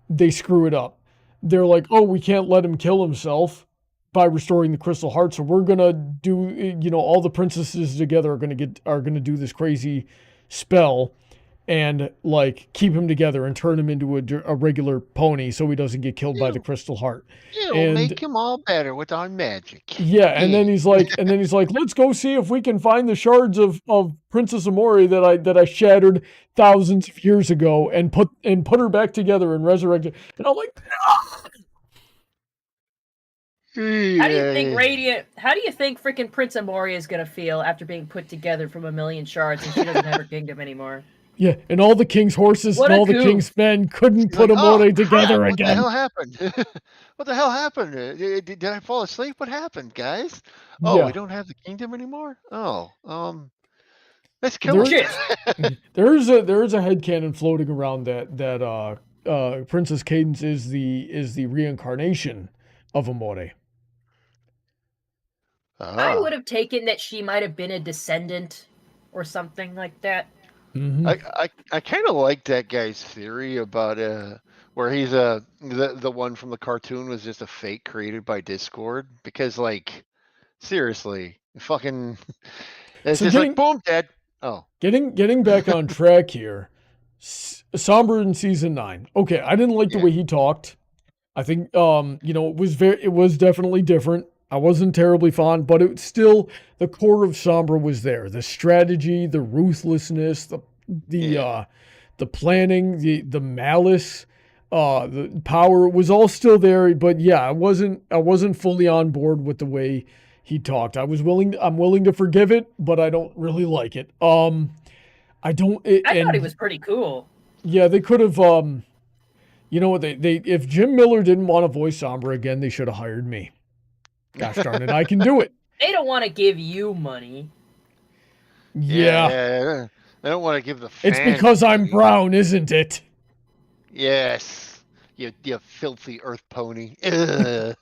they screw it up. They're like, "Oh, we can't let him kill himself by restoring the Crystal Heart. So we're going to do, all the princesses together are going to do this crazy spell and like keep him together and turn him into a regular pony so he doesn't get killed by the Crystal Heart. It'll make him all better with our magic." Yeah, and then he's like, "Let's go see if we can find the shards of Princess Amore that I shattered thousands of years ago and put her back together and resurrect her." And I'm like, no! How do you think freaking Prince Amore is gonna feel after being put together from a million shards and she doesn't have her kingdom anymore? Yeah, and all the king's horses and all the king's men couldn't put Amore together again. What the hell happened? What the hell happened? Did I fall asleep? What happened, guys? Oh, we don't have the kingdom anymore? Oh, let's kill him. There is a headcanon floating around that Princess Cadence is the reincarnation of Amore. I would have taken that she might have been a descendant or something like that. Mm-hmm. I kind of like that guy's theory about where he's the one from the cartoon was just a fake created by Discord, because like seriously, fucking it's just like boom, dead. Oh, getting back on track here. Sombra in season 9. Okay, I didn't like the way he talked. I think it was definitely different. I wasn't terribly fond, but it still, the core of Sombra was there. The strategy, the ruthlessness, the planning, the malice, the power was all still there. But yeah, I wasn't fully on board with the way he talked. I'm willing to forgive it, but I don't really like it. I thought he was pretty cool. Yeah, they could have. If Jim Miller didn't want to voice Sombra again, they should have hired me. Gosh darn it, I can do it. They don't want to give you money. Yeah. They don't want to give the fans. It's because I'm brown, isn't it? Yes. You filthy earth pony. The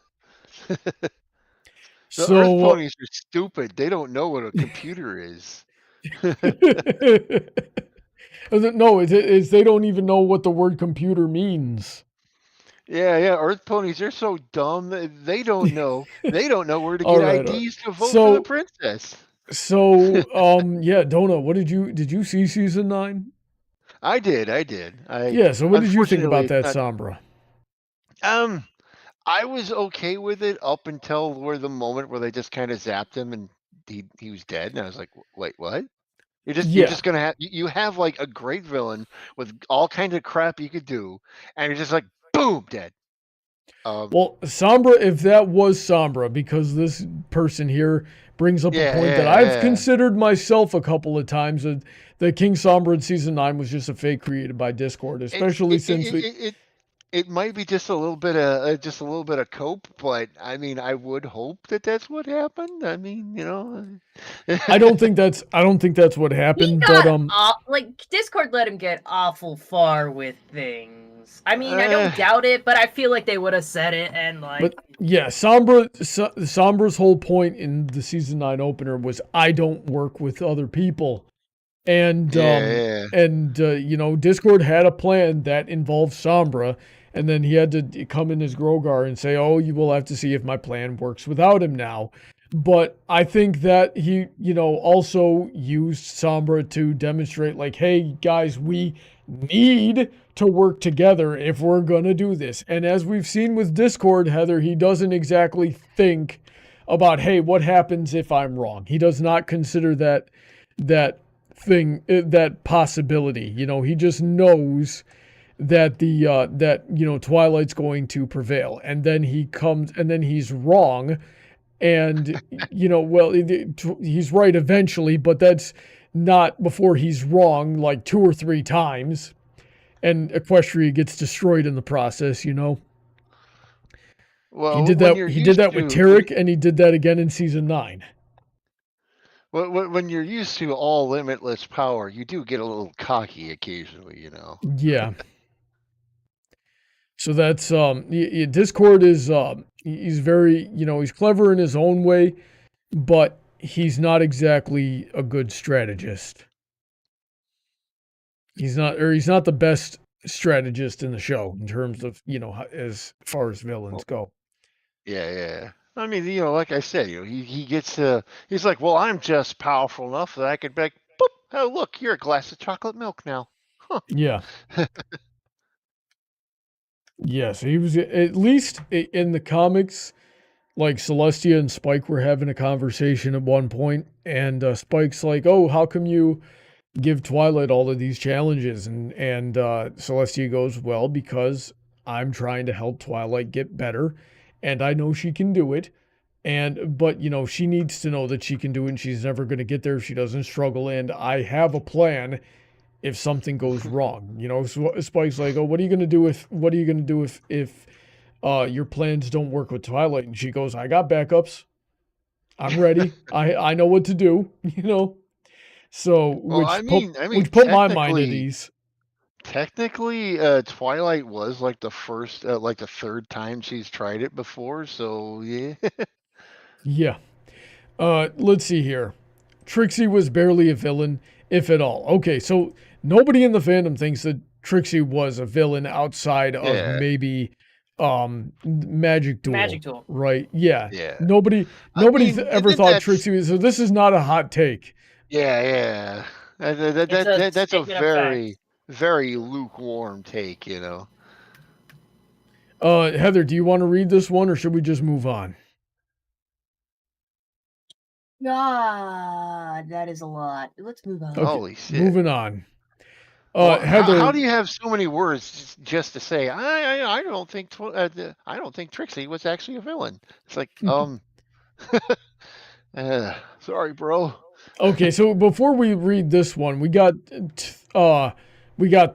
earth ponies are stupid. They don't know what a computer is. No, it's they don't even know what the word computer means. Yeah. Earth ponies are so dumb. They don't know. They don't know where to get IDs to vote for the princess. So, Dona, what did you see season 9? I did. So what did you think about that, Sombra? I was okay with it up until the moment where they just kind of zapped him and he was dead, and I was like, wait, what? You're just gonna have like a great villain with all kinds of crap you could do, and you're just like, boom, dead. Well, Sombra, if that was Sombra, because this person here brings up a point that I've considered myself a couple of times, that King Sombra in Season 9 was just a fake created by Discord, especially since it might be just a little bit of cope, but I mean, I would hope that that's what happened. I mean, I don't think that's what happened. Like Discord let him get awful far with things. I mean, I don't doubt it, but I feel like they would have said it and like. But yeah, Sombra's whole point in the Season 9 opener was I don't work with other people. And Discord had a plan that involved Sombra, and then he had to come in as Grogar and say, "Oh, you will have to see if my plan works without him now." But I think that he, also used Sombra to demonstrate, like, "Hey guys, we need to work together if we're gonna do this." And as we've seen with Discord, Heather, he doesn't exactly think about, "Hey, what happens if I'm wrong?" He does not consider that possibility. He just knows that Twilight's going to prevail, and then he's wrong, and he's right eventually, but that's not before he's wrong like 2 or 3 times, and Equestria gets destroyed in the process. Well, he did that with Tarek, and he did that again in Season 9. When you're used to all limitless power, you do get a little cocky occasionally, Yeah. So that's Discord is he's very, he's clever in his own way, but he's not exactly a good strategist. He's not the best strategist in the show in terms of, as far as villains go. Yeah. I mean, like I said, he gets he's like, well, I'm just powerful enough that I could be like, boop, oh, look, you're a glass of chocolate milk now. Huh. Yeah. Yes, he was, at least in the comics, like Celestia and Spike were having a conversation at one point, and Spike's like, "Oh, how come you give Twilight all of these challenges?" And Celestia goes, "Well, because I'm trying to help Twilight get better, and I know she can do it. But she needs to know that she can do it, and she's never going to get there if she doesn't struggle. And I have a plan if something goes wrong." So Spike's like, "Oh, what are you going to do if your plans don't work with Twilight?" And she goes, "I got backups. I'm ready. I know what to do." So which put my mind at ease. Technically, Twilight was like the first, like the 3rd time she's tried it before. So yeah. Yeah. Let's see here. Trixie was barely a villain, if at all. Okay, so nobody in the fandom thinks that Trixie was a villain outside of maybe Magic Duel. Right? Yeah. Nobody ever thought Trixie was. So this is not a hot take. Yeah. That's a very, very lukewarm take. Heather, do you want to read this one, or should we just move on? God, that is a lot. Let's move on. Okay, holy shit. Moving on. Heather, how do you have so many words just to say I don't think Trixie was actually a villain? It's like sorry, bro. Okay, so before we read this one, we got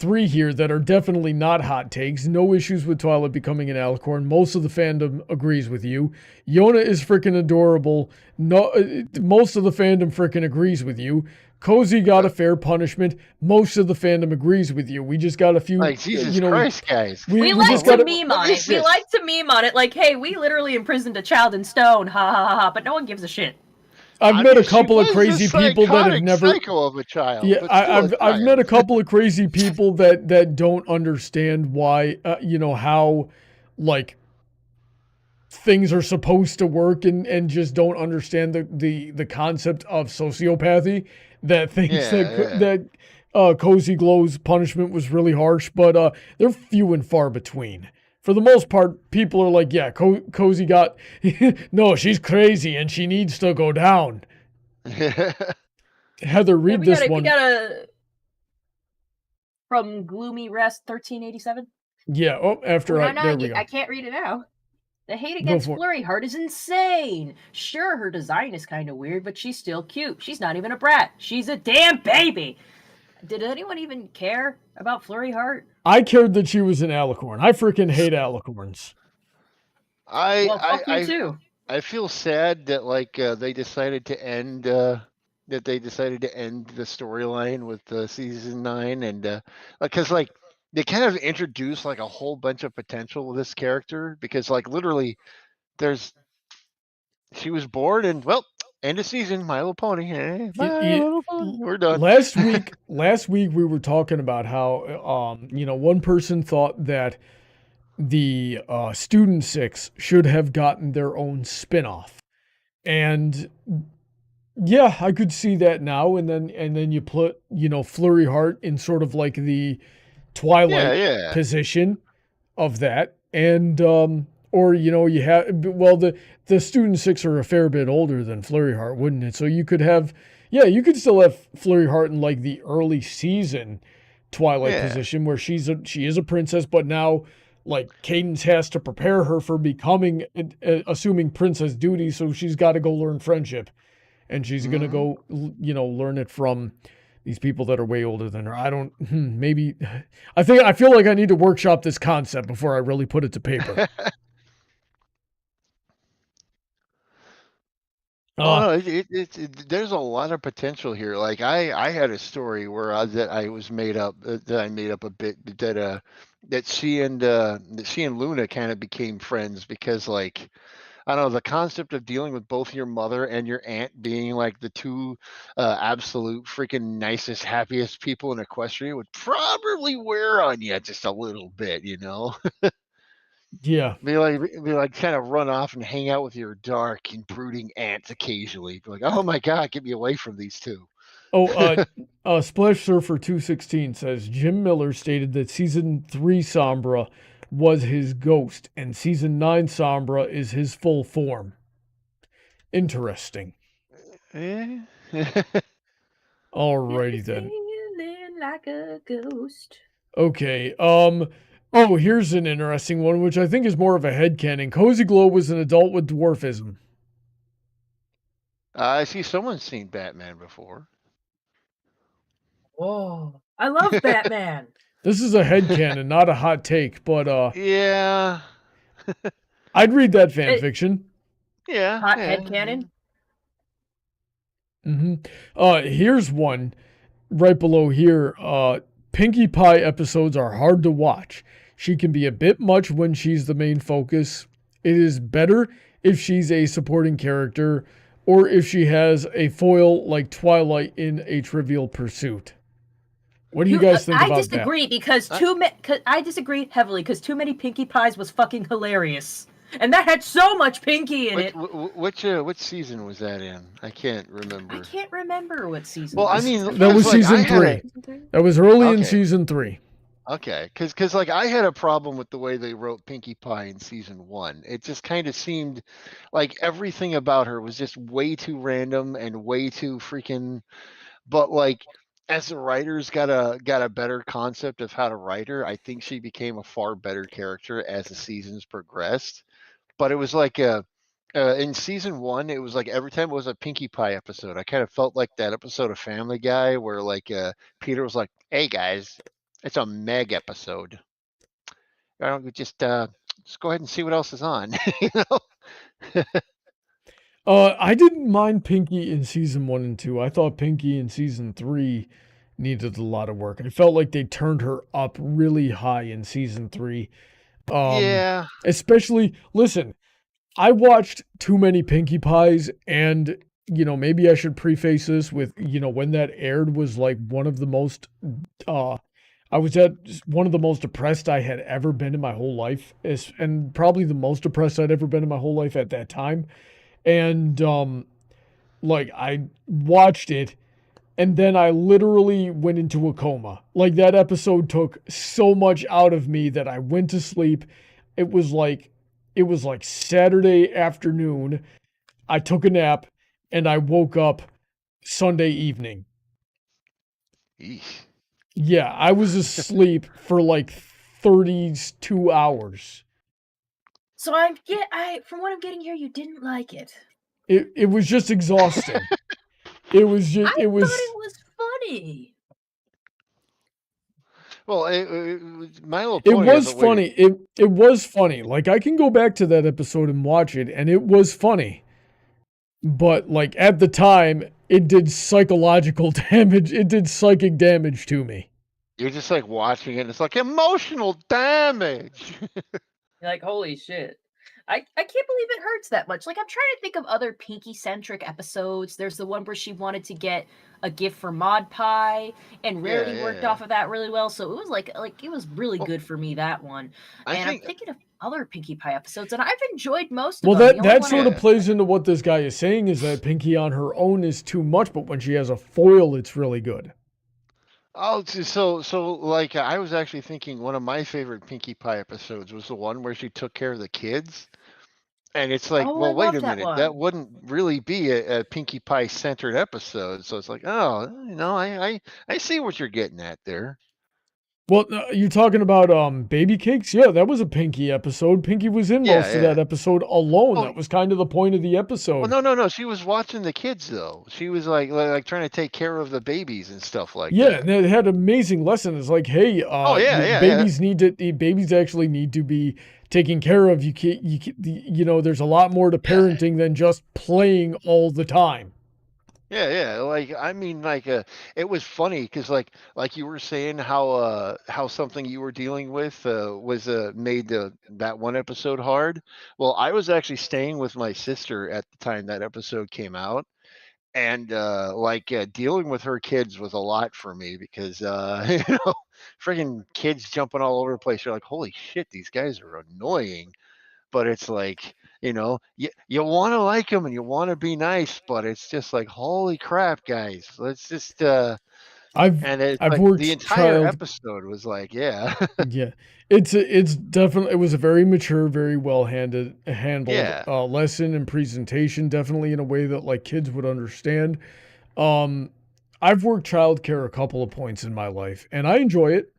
3 here that are definitely not hot takes. No issues with Twilight becoming an alicorn. Most of the fandom agrees with you. Yona is freaking adorable. No, most of the fandom freaking agrees with you. Cozy got a fair punishment. Most of the fandom agrees with you. We just got a few. Like, Jesus Christ, guys. We like to meme on it. We like to meme on it. Like, hey, we literally imprisoned a child in stone. Ha ha ha. But no one gives a shit. I've met a couple of crazy people that have never. Psycho of a child. Yeah, I've met a couple of crazy people that don't understand why, how, like, things are supposed to work and just don't understand the concept of sociopathy. That thinks that Cozy Glow's punishment was really harsh, but they're few and far between. For the most part, people are like, yeah, Cozy got... no, she's crazy and she needs to go down. Heather, read this one. We got from Gloomy Rest 1387. Yeah. Oh, after Well, there we go. I can't read it now. The hate Go against for it. Flurry Heart is insane. Sure, her design is kind of weird, but she's still cute. She's not even a brat. She's a damn baby. Did anyone even care about Flurry Heart? I cared that she was an alicorn. I freaking hate alicorns. Fuck you too. I feel sad that like they decided to end the storyline with season 9, and because like they kind of introduced like a whole bunch of potential with this character, because like literally she was born and well, end of season, My Little Pony. Little Pony. We're done. Last week we were talking about how one person thought that the Student 6 should have gotten their own spin-off. And yeah, I could see that now, and then you put, Flurry Heart in sort of like the Twilight position of that. And or you have, well, the Student 6 are a fair bit older than Flurry Heart, wouldn't it? So you could have, you could still have Flurry Heart in like the early season Twilight position where she is a princess, but now like Cadence has to prepare her for becoming, assuming princess duties, so she's got to go learn friendship, and she's gonna go, learn it from these people that are way older than her. I feel like I need to workshop this concept before I really put it to paper. There's a lot of potential here. Like I had a story where I made up a bit that she and Luna kind of became friends, because like I don't know, the concept of dealing with both your mother and your aunt being like the two absolute freaking nicest, happiest people in Equestria would probably wear on you just a little bit, Yeah. Be like kind of run off and hang out with your dark and brooding aunts occasionally. Be like, oh my God, get me away from these two. Oh, Splash Surfer 216 says Jim Miller stated that season 3 Sombra was his ghost and season 9 Sombra is his full form. Interesting. Alrighty then. Feeling like a ghost. Okay. Here's an interesting one, which I think is more of a headcanon. Cozy Glow was an adult with dwarfism. I see someone's seen Batman before. Whoa. I love Batman. This is a headcanon, not a hot take, but yeah. I'd read that fan fiction. Yeah. Hot headcanon? Here's one right below here. Pinkie Pie episodes are hard to watch. She can be a bit much when she's the main focus. It is better if she's a supporting character or if she has a foil like Twilight in A Trivial Pursuit. What do you guys think about that? I disagree because I disagree heavily because Too Many Pinkie Pies was fucking hilarious. And that had so much Pinkie in it. Which season was that in? I can't remember. I can't remember what season. Well, I mean, that was season 3. That was early in season 3. Okay, because like I had a problem with the way they wrote Pinkie Pie in season 1. It just kind of seemed like everything about her was just way too random and way too freaking. But like, as the writers got a better concept of how to write her, I think she became a far better character as the seasons progressed. But it was like in season 1, it was like every time it was a Pinkie Pie episode, I kind of felt like that episode of Family Guy where like Peter was like, "Hey guys, it's a Meg episode. Why don't we just go ahead and see what else is on?" I didn't mind Pinkie in season 1 and 2. I thought Pinkie in season 3 needed a lot of work. I felt like they turned her up really high in season 3. Yeah. Especially, listen, I watched Too Many Pinkie Pies, and, maybe I should preface this with, when that aired was like one of the most, I was at one of the most depressed I had ever been in my whole life, and probably the most depressed I'd ever been in my whole life at that time. And, I watched it, and then I literally went into a coma. Like, that episode took so much out of me that I went to sleep. It was like Saturday afternoon. I took a nap, and I woke up Sunday evening. Eesh. Yeah, I was asleep for like 32 hours. So from what I'm getting here, you didn't like it. It was just exhausting. It was just, I thought it was funny. Well, My Little It Pony was hasn't waited- funny. It was funny. Like, I can go back to that episode and watch it, and it was funny. But, like, at the time, it did psychological damage. It did psychic damage to me. You're just like watching it, and it's like emotional damage. You're like, holy shit. I can't believe it hurts that much. Like, I'm trying to think of other Pinky-centric episodes. There's the one where she wanted to get a gift for Mod Pie, and Rarity worked off of that really well. So it was like it was really good for me, that one. I'm thinking of other Pinkie Pie episodes, and I've enjoyed most of them. That sort of plays into what this guy is saying, is that Pinky on her own is too much, but when she has a foil, it's really good. Oh, so like I was actually thinking one of my favorite Pinkie Pie episodes was the one where she took care of the kids. And it's like, well, wait a minute, that wouldn't really be a Pinkie Pie centered episode. So it's like, oh, I see what you're getting at there. Well, you're talking about Baby Cakes? Yeah, that was a Pinky episode. Pinky was in most of that episode alone. That was kind of the point of the episode. Well, no. She was watching the kids, though. She was like trying to take care of the babies and stuff like that. Yeah, and it had amazing lessons. Like, hey, babies actually need to be taken care of. You can't, there's a lot more to parenting than just playing all the time. Yeah. Like, I mean, like, it was funny because, like you were saying how something you were dealing with was made that one episode hard. Well, I was actually staying with my sister at the time that episode came out, and dealing with her kids was a lot for me because friggin' kids jumping all over the place. You're like, holy shit, these guys are annoying. But it's like, you want to like them and you want to be nice, but it's just like, holy crap, guys, let's just. I've worked the entire episode was like, yeah. Yeah, it's definitely, it was a very mature, very well handled lesson and presentation, definitely in a way that like kids would understand. I've worked childcare a couple of points in my life, and I enjoy it.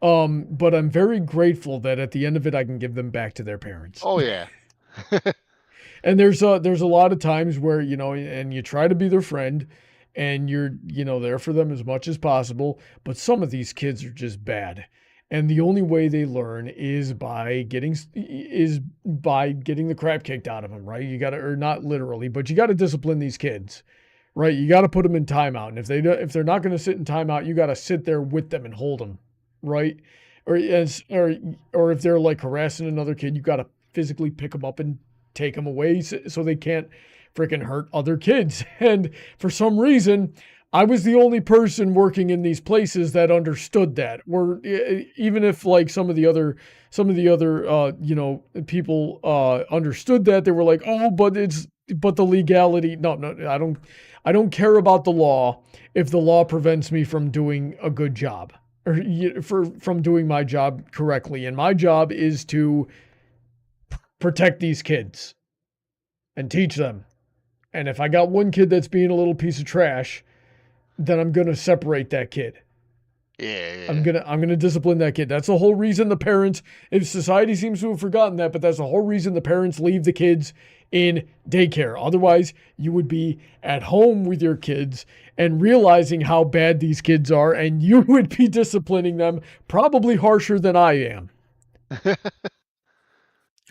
But I'm very grateful that at the end of it, I can give them back to their parents. Oh yeah. And there's a lot of times where, and you try to be their friend and you're, there for them as much as possible. But some of these kids are just bad. And the only way they learn is by getting the crap kicked out of them, right? You gotta, or not literally, but you got to discipline these kids, right? You got to put them in timeout. And if they're not going to sit in timeout, you got to sit there with them and hold them. Right? Or if they're like harassing another kid, you got to physically pick them up and take them away so they can't freaking hurt other kids. And for some reason, I was the only person working in these places that understood that. Or even if like some of the other people understood that, they were like, oh, but the legality. No, I don't care about the law if the law prevents me from doing a good job. Or from doing my job correctly. And my job is to protect these kids and teach them. And if I got one kid that's being a little piece of trash, then I'm going to separate that kid. Yeah. I'm going to discipline that kid. That's the whole reason the parents, if society seems to have forgotten that, but that's the whole reason the parents leave the kids in daycare. Otherwise, you would be at home with your kids and realizing how bad these kids are, and you would be disciplining them probably harsher than I am.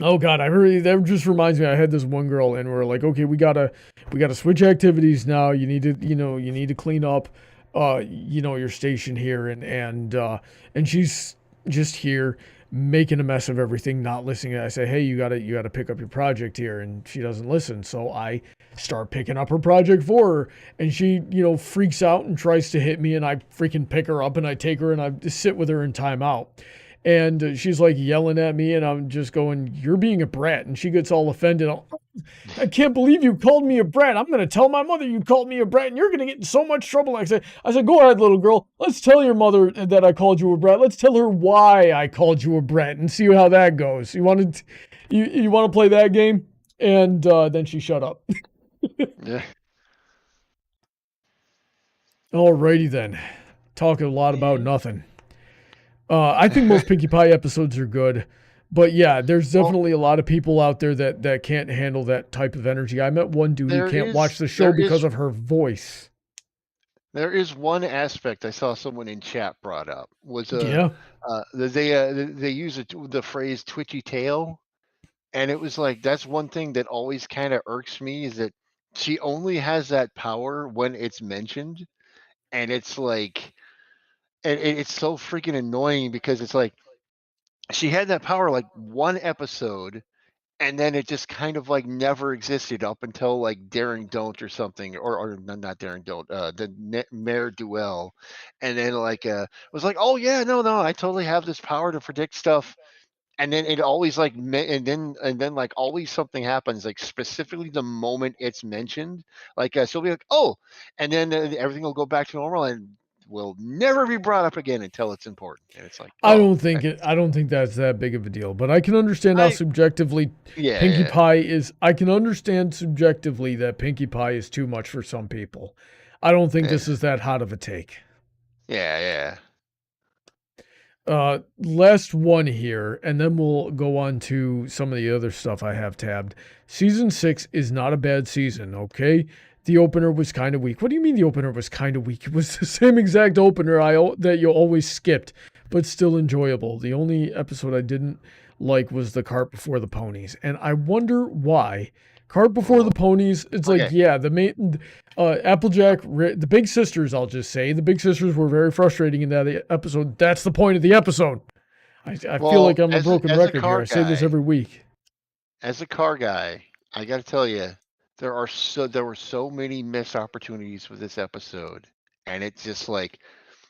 Oh God, that just reminds me, I had this one girl and we're like, okay, we gotta switch activities now. You need to clean up your station here, and she's just here making a mess of everything, not listening. I say, hey, you gotta pick up your project here, and she doesn't listen. So I start picking up her project for her, and she, freaks out and tries to hit me, and I freaking pick her up and I take her and I sit with her in timeout. And she's like yelling at me, and I'm just going, you're being a brat. And she gets all offended. I can't believe you called me a brat. I'm going to tell my mother you called me a brat, and you're going to get in so much trouble. I said, go ahead, little girl. Let's tell your mother that I called you a brat. Let's tell her why I called you a brat and see how that goes. You want to play that game? And then she shut up. Yeah. Alrighty then. Talking a lot about nothing. I think most Pinkie Pie episodes are good. But yeah, there's definitely a lot of people out there that can't handle that type of energy. I met one dude who can't watch the show because of her voice. There is one aspect I saw someone in chat brought up was Yeah. they use the phrase twitchy tail, and it was like that's one thing that always kind of irks me is that she only has that power when it's mentioned, and it's like and it's so freaking annoying because it's like she had that power like one episode, and then it just kind of like never existed up until like Daring Don't or something, or not Daring Don't, the Mare Duel, and then like was like, oh yeah, no, I totally have this power to predict stuff, and then it always like and then like always something happens like specifically the moment it's mentioned, like she'll be like, oh, and then everything will go back to normal and will never be brought up again until it's important. And it's like, I don't think that's that big of a deal, but I can understand how subjectively Pinkie Pie is. I can understand subjectively that Pinkie Pie is too much for some people. I don't think this is that hot of a take. Yeah. Last one here, and then we'll go on to some of the other stuff I have tabbed. Season 6 is not a bad season, okay? The opener was kind of weak. What do you mean the opener was kind of weak? It was the same exact opener that you always skipped, but still enjoyable. The only episode I didn't like was the Cart Before the Ponies, and I wonder why. Cart Before the Ponies, it's like, yeah, the main, Applejack, the Big Sisters, I'll just say. The Big Sisters were very frustrating in that episode. That's the point of the episode. I feel like I'm a broken record here. I say this every week. As a car guy, I got to tell you, there were so many missed opportunities with this episode, and it's just like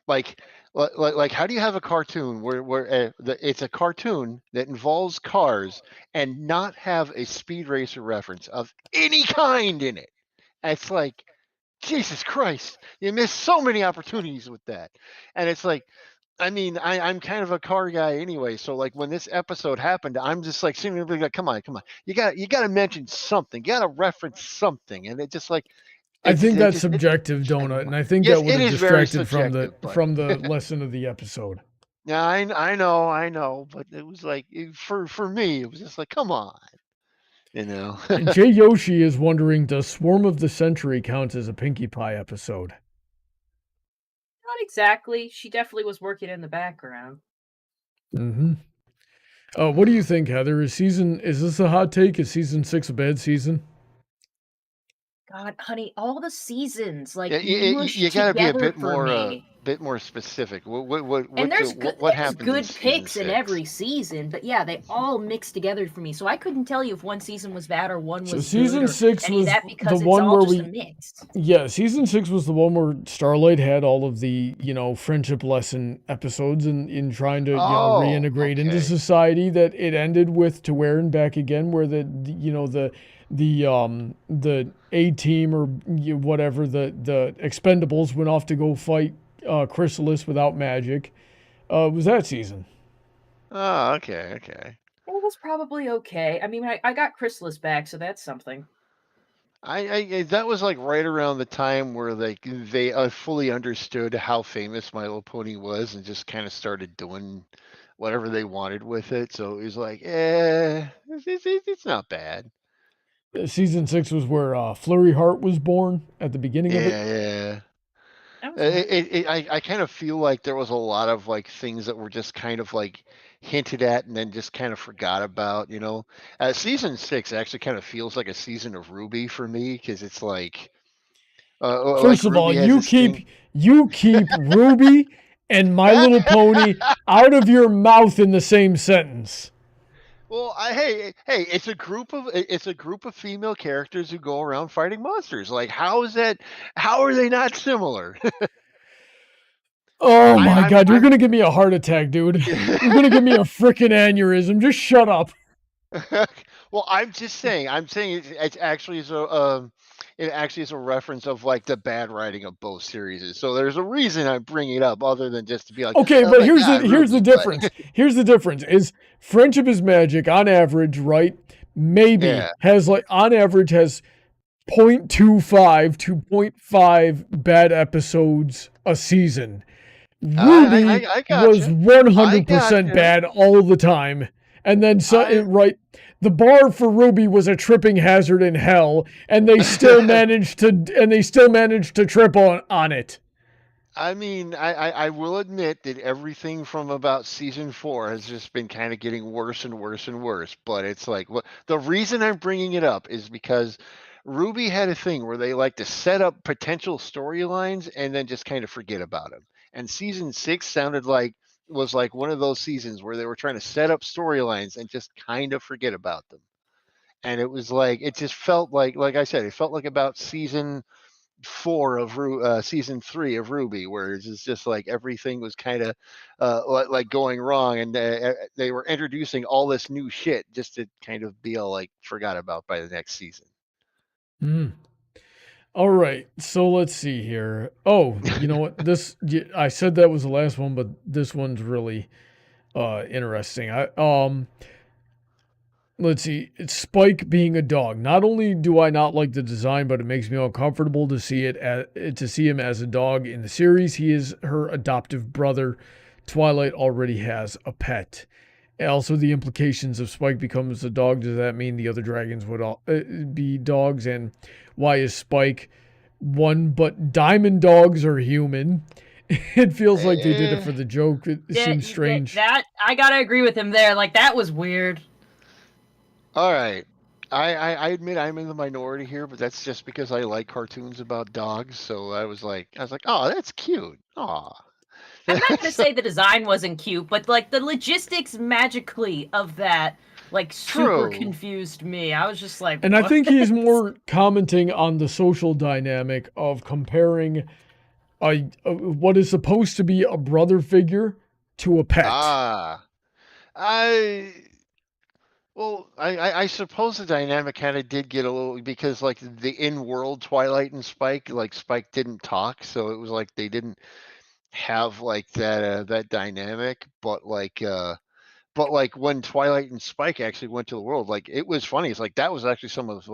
how do you have a cartoon where it's a cartoon that involves cars and not have a Speed Racer reference of any kind in it? It's like, Jesus Christ, you missed so many opportunities with that. And it's like, I mean, I'm kind of a car guy anyway, so like when this episode happened, I'm just like sitting there like, come on, you got to mention something, you got to reference something, and it just like. I think that's subjective, Donut, and I think that would have distracted from the lesson of the episode. Yeah, I know, but it was like for me, it was just like, come on, And Jay Yoshi is wondering, does Swarm of the Century count as a Pinkie Pie episode? Not exactly. She definitely was working in the background. Mm-hmm. What do you think, Heather? Is this a hot take? Is season 6 a bad season? God, honey, all the seasons you got to be a bit more specific. What happens? Good picks in every season, but yeah, they all mix together for me. So I couldn't tell you if one season was bad or one was good. So season 6 was the one where we mixed. Yeah, season 6 was the one where Starlight had all of the friendship lesson episodes in trying to reintegrate into society. That it ended with To Where and Back Again, where the A-Team or whatever, the Expendables went off to go fight Chrysalis without magic. Was that season? Oh, okay. It was probably okay. I mean, I got Chrysalis back, so that's something. I that was like right around the time where they fully understood how famous My Little Pony was and just kind of started doing whatever they wanted with it. So it was like, it's not bad. Season 6 was where Flurry Heart was born at the beginning of it. Yeah. I kind of feel like there was a lot of like things that were just kind of like hinted at and then just kind of forgot about. Season 6 actually kind of feels like a season of Ruby for me because it's like. First of all, you keep Ruby and My Little Pony out of your mouth in the same sentence. Well, hey, it's a group of female characters who go around fighting monsters. Like, how are they not similar? Oh my God, you're going to give me a heart attack, dude. You're going to give me a freaking aneurysm. Just shut up. Well, I'm saying it actually is a reference of like the bad writing of both series. So there's a reason I bring it up other than just to be like, okay, but here's the difference. Here's the difference is Friendship is Magic on average, right? Maybe has like on average has 0.25 to 0.5 bad episodes a season. Ruby I was gotcha. 100% bad all the time. And then the bar for Ruby was a tripping hazard in hell, and they still managed to trip on it. I mean, I will admit that everything from about season 4 has just been kind of getting worse and worse and worse. But it's like, the reason I'm bringing it up is because Ruby had a thing where they like to set up potential storylines and then just kind of forget about them. And season 6 was like one of those seasons where they were trying to set up storylines and just kind of forget about them. And it was like, it just felt like I said, it felt like about season 4 of season 3 of Ruby, where it's just like everything was kind of like going wrong, and they were introducing all this new shit just to kind of be all like forgot about by the next season. All right, so let's see here. Oh, you know what? I said that was the last one, but this one's really interesting. Let's see. It's Spike being a dog. Not only do I not like the design, but it makes me uncomfortable to see him as a dog in the series. He is her adoptive brother. Twilight already has a pet. Also, the implications of Spike becomes a dog. Does that mean the other dragons would all be dogs? And why is Spike one? But diamond dogs are human. It feels like they did it for the joke. It seems strange. That I gotta agree with him there. Like, that was weird. All right. I admit I'm in the minority here, but that's just because I like cartoons about dogs. So I was like, oh, that's cute. Aw. I'm not gonna say the design wasn't cute, but like the logistics magically of that, like, super confused me. I was just like, and what? I think he's more commenting on the social dynamic of comparing what is supposed to be a brother figure to a pet. Well, I suppose the dynamic kind of did get a little, because like the in-world Twilight and Spike, like Spike didn't talk, so it was like they didn't have like that dynamic. But like when Twilight and Spike actually went to the world, like it was funny. It's like that was actually some of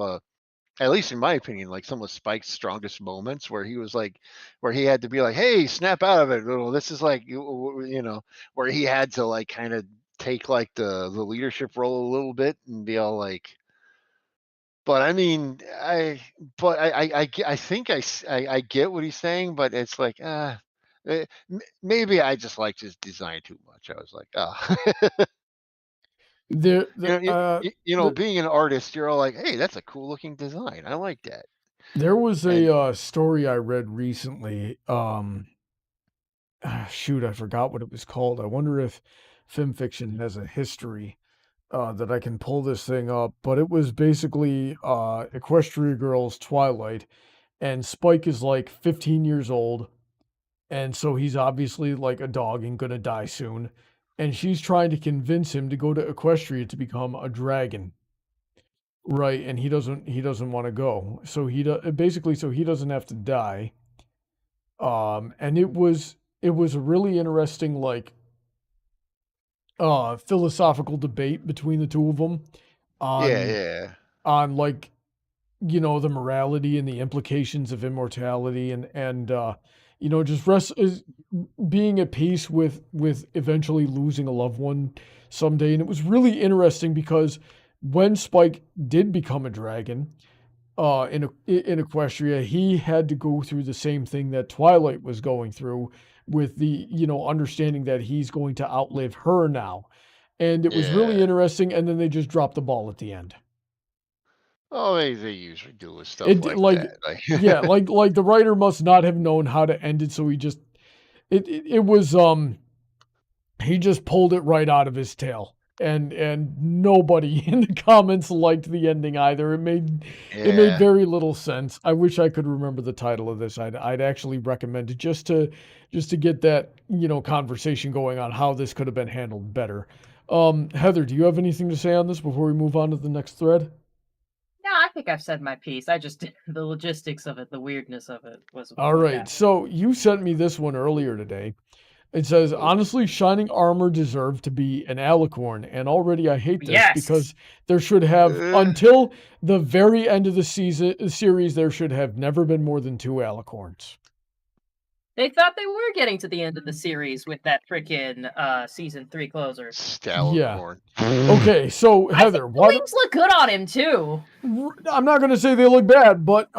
at least in my opinion, like some of Spike's strongest moments, where he was like, where he had to be like, hey, snap out of it. This is like, where he had to like kind of take like the leadership role a little bit and be all like, but I mean, I think I get what he's saying, but it's like, maybe I just liked his design too much. I was like, being an artist, you're all like, hey, that's a cool looking design. I like that. There was a story I read recently. Shoot, I forgot what it was called. I wonder if FimFiction has a history that I can pull this thing up. But it was basically Equestria Girls Twilight, and Spike is like 15 years old, and so he's obviously like a dog and gonna die soon. And she's trying to convince him to go to Equestria to become a dragon. Right, and he doesn't want to go. So he doesn't have to die. And it was a really interesting, like, philosophical debate between the two of them on like, the morality and the implications of immortality, and just being at peace with eventually losing a loved one someday. And it was really interesting because when Spike did become a dragon in Equestria, he had to go through the same thing that Twilight was going through, with the understanding that he's going to outlive her now. And it was really interesting, and then they just dropped the ball at the end. Oh, they usually do with stuff like that. Yeah, like the writer must not have known how to end it, so he just he just pulled it right out of his tail. And nobody in the comments liked the ending either. It made very little sense. I wish I could remember the title of this. I'd actually recommend it just to get that conversation going on how this could have been handled better. Heather, do you have anything to say on this before we move on to the next thread? No, I think I've said my piece. I just the logistics of it, the weirdness of it was all right. So you sent me this one earlier today. It says, honestly, Shining Armor deserved to be an alicorn, and already I hate this because there should have, until the very end of the series, there should have never been more than 2 alicorns. They thought they were getting to the end of the series with that freaking season 3 closer. Stalicorn. Okay, so Heather, the wings look good on him too. I'm not going to say they look bad, but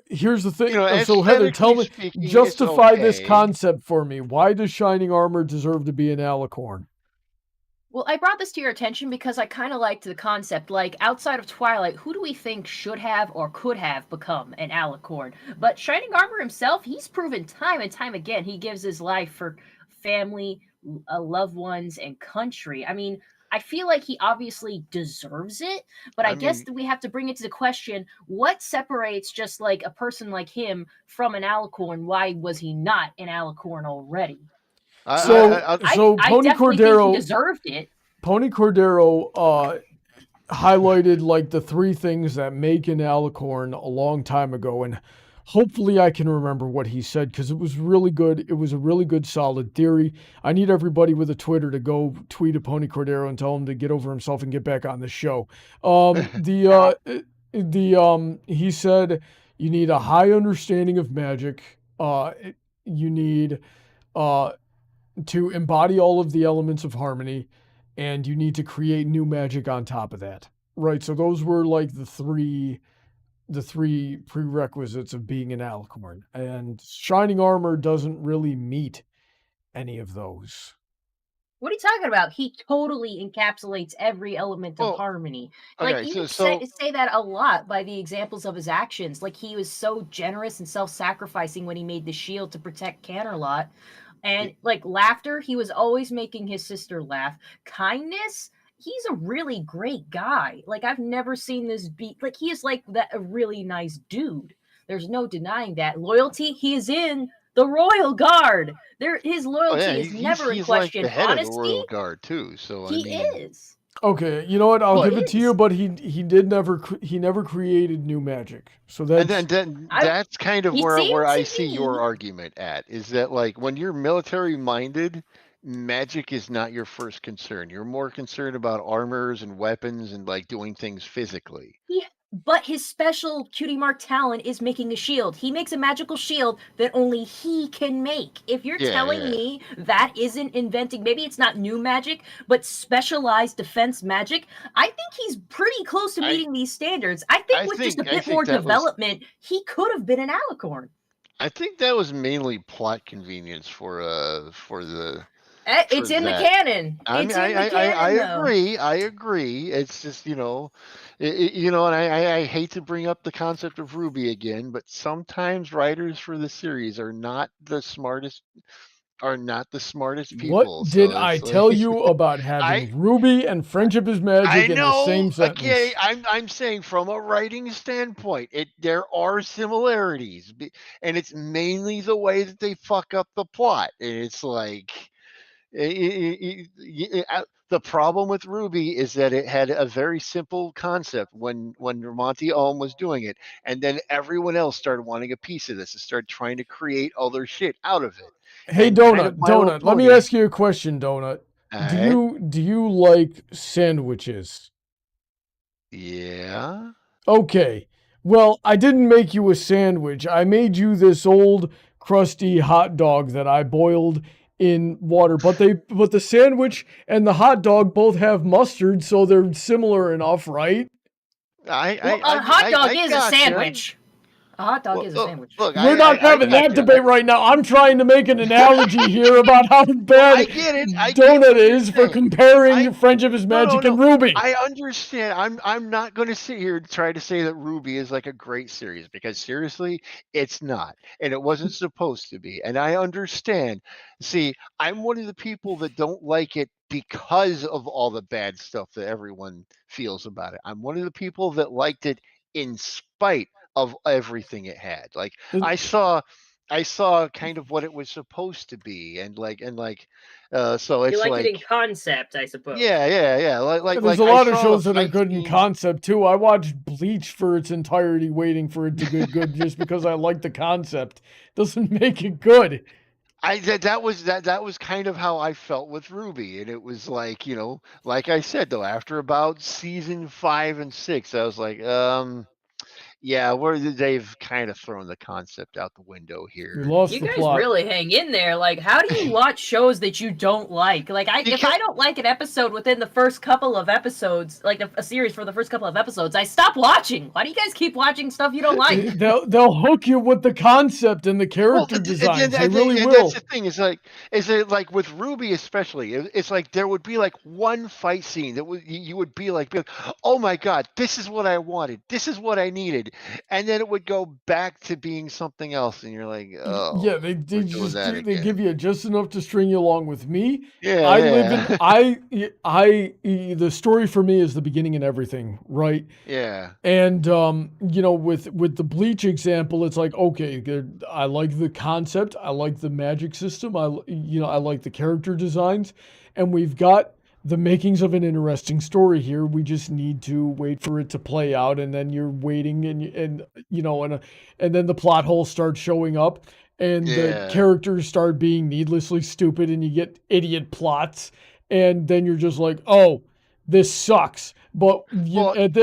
here's the thing. So Heather, tell me, justify this concept for me. Why does shining armor deserve to be an alicorn? Well, I brought this to your attention because I kind of liked the concept. Like, outside of Twilight, who do we think should have or could have become an alicorn? But Shining Armor himself, he's proven time and time again he gives his life for family, loved ones, and country. I mean, I feel like he obviously deserves it, but I guess we have to bring it to the question, what separates just like a person like him from an alicorn? Why was he not an alicorn already? So Pony Cordero think he deserved it. Pony Cordero highlighted like the 3 things that make an alicorn a long time ago, and hopefully I can remember what he said because it was really good. It was a really good, solid theory. I need everybody with a Twitter to go tweet at Pony Cordero and tell him to get over himself and get back on the show. He said you need a high understanding of magic. You need to embody all of the elements of harmony, and you need to create new magic on top of that. Right, so those were like the three prerequisites of being an alicorn, and Shining Armor doesn't really meet any of those. What are you talking about? He totally encapsulates every element of harmony. Like, okay, you say that a lot by the examples of his actions. Like, he was so generous and self-sacrificing when he made the shield to protect Canterlot. And, like, laughter, he was always making his sister laugh. Kindness, he's a really great guy. Like, I've never seen this be... Like, he is, like, a really nice dude. There's no denying that. Loyalty, he is in the Royal Guard. His loyalty is never in question. He's like the head of the Royal Guard, too. So he is. Okay, you know what? I'll give it to you, but he never created new magic. So that's kind of where I see your argument at, is that like when you're military minded, magic is not your first concern. You're more concerned about armors and weapons and like doing things physically. But his special cutie mark talent is making a shield. He makes a magical shield that only he can make. If you're telling me that isn't inventing, maybe it's not new magic, but specialized defense magic, I think he's pretty close to meeting these standards. I think with just a bit more development, he could have been an alicorn. I think that was mainly plot convenience for the... It's in the canon. I agree. It's just, and I hate to bring up the concept of Ruby again, but sometimes writers for the series are not the smartest people. What did I tell you about having Ruby and friendship is magic in the same sentence? Okay, I'm saying from a writing standpoint, there are similarities, and it's mainly the way that they fuck up the plot. And it's like... the problem with Ruby is that it had a very simple concept when Monty Ohm was doing it, and then everyone else started wanting a piece of this and started trying to create other shit out of it. Hey, Donut, let me ask you a question, Donut. Do you like sandwiches? Yeah. Okay. Well, I didn't make you a sandwich. I made you this old crusty hot dog that I boiled in water, but the sandwich and the hot dog both have mustard, so they're similar enough, right? A hot dog is a sandwich. A hot dog is a sandwich. Look, we're not having that debate right now. I'm trying to make an analogy here about how bad Donut is for comparing Friendship is Magic and Ruby. I understand. I'm not going to sit here and try to say that Ruby is like a great series, because seriously, it's not. And it wasn't supposed to be. And I understand. See, I'm one of the people that don't like it because of all the bad stuff that everyone feels about it. I'm one of the people that liked it in spite of everything it had. Like I saw kind of what it was supposed to be, and so it's you like it in concept, I suppose. Yeah. Like there's a lot of shows that are good in concept too. I watched Bleach for its entirety, waiting for it to get good just because I like the concept. Doesn't make it good. That was kind of how I felt with Ruby, and it was like, like I said though, after about season 5 and 6, I was like, Yeah, where they've kind of thrown the concept out the window We here. lost You the guys plot. really hang in there. Like, how do you watch shows that you don't like? Like, if I don't like an episode within the first couple of episodes, like a series for the first couple of episodes, I stop watching. Why do you guys keep watching stuff you don't like? They'll hook you with the concept and the character designs. They really will. That's the thing. Is it like with Ruby especially? It's like there would be like one fight scene that you would be like, oh my god, this is what I wanted. This is what I needed, and then it would go back to being something else, and you're like, oh Yeah, they give you just enough to string you along. With me, the story for me is the beginning and everything, right? Yeah. And with the Bleach example, it's like, okay, I like the concept, I like the magic system, I like the character designs, and we've got the makings of an interesting story here. We just need to wait for it to play out, and then you're waiting, and then the plot holes start showing up, and the characters start being needlessly stupid, and you get idiot plots, and then you're just like, oh, this sucks. But now at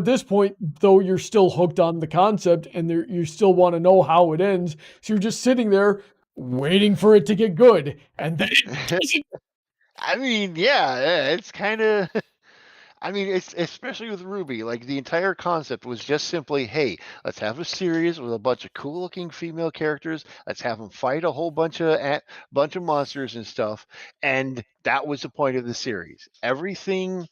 this point, though, you're still hooked on the concept, and you still want to know how it ends. So you're just sitting there waiting for it to get good, and then I mean, yeah, it's kind of. I mean, it's especially with Ruby. Like the entire concept was just simply, hey, let's have a series with a bunch of cool-looking female characters. Let's have them fight a whole bunch of monsters and stuff, and that was the point of the series. Everything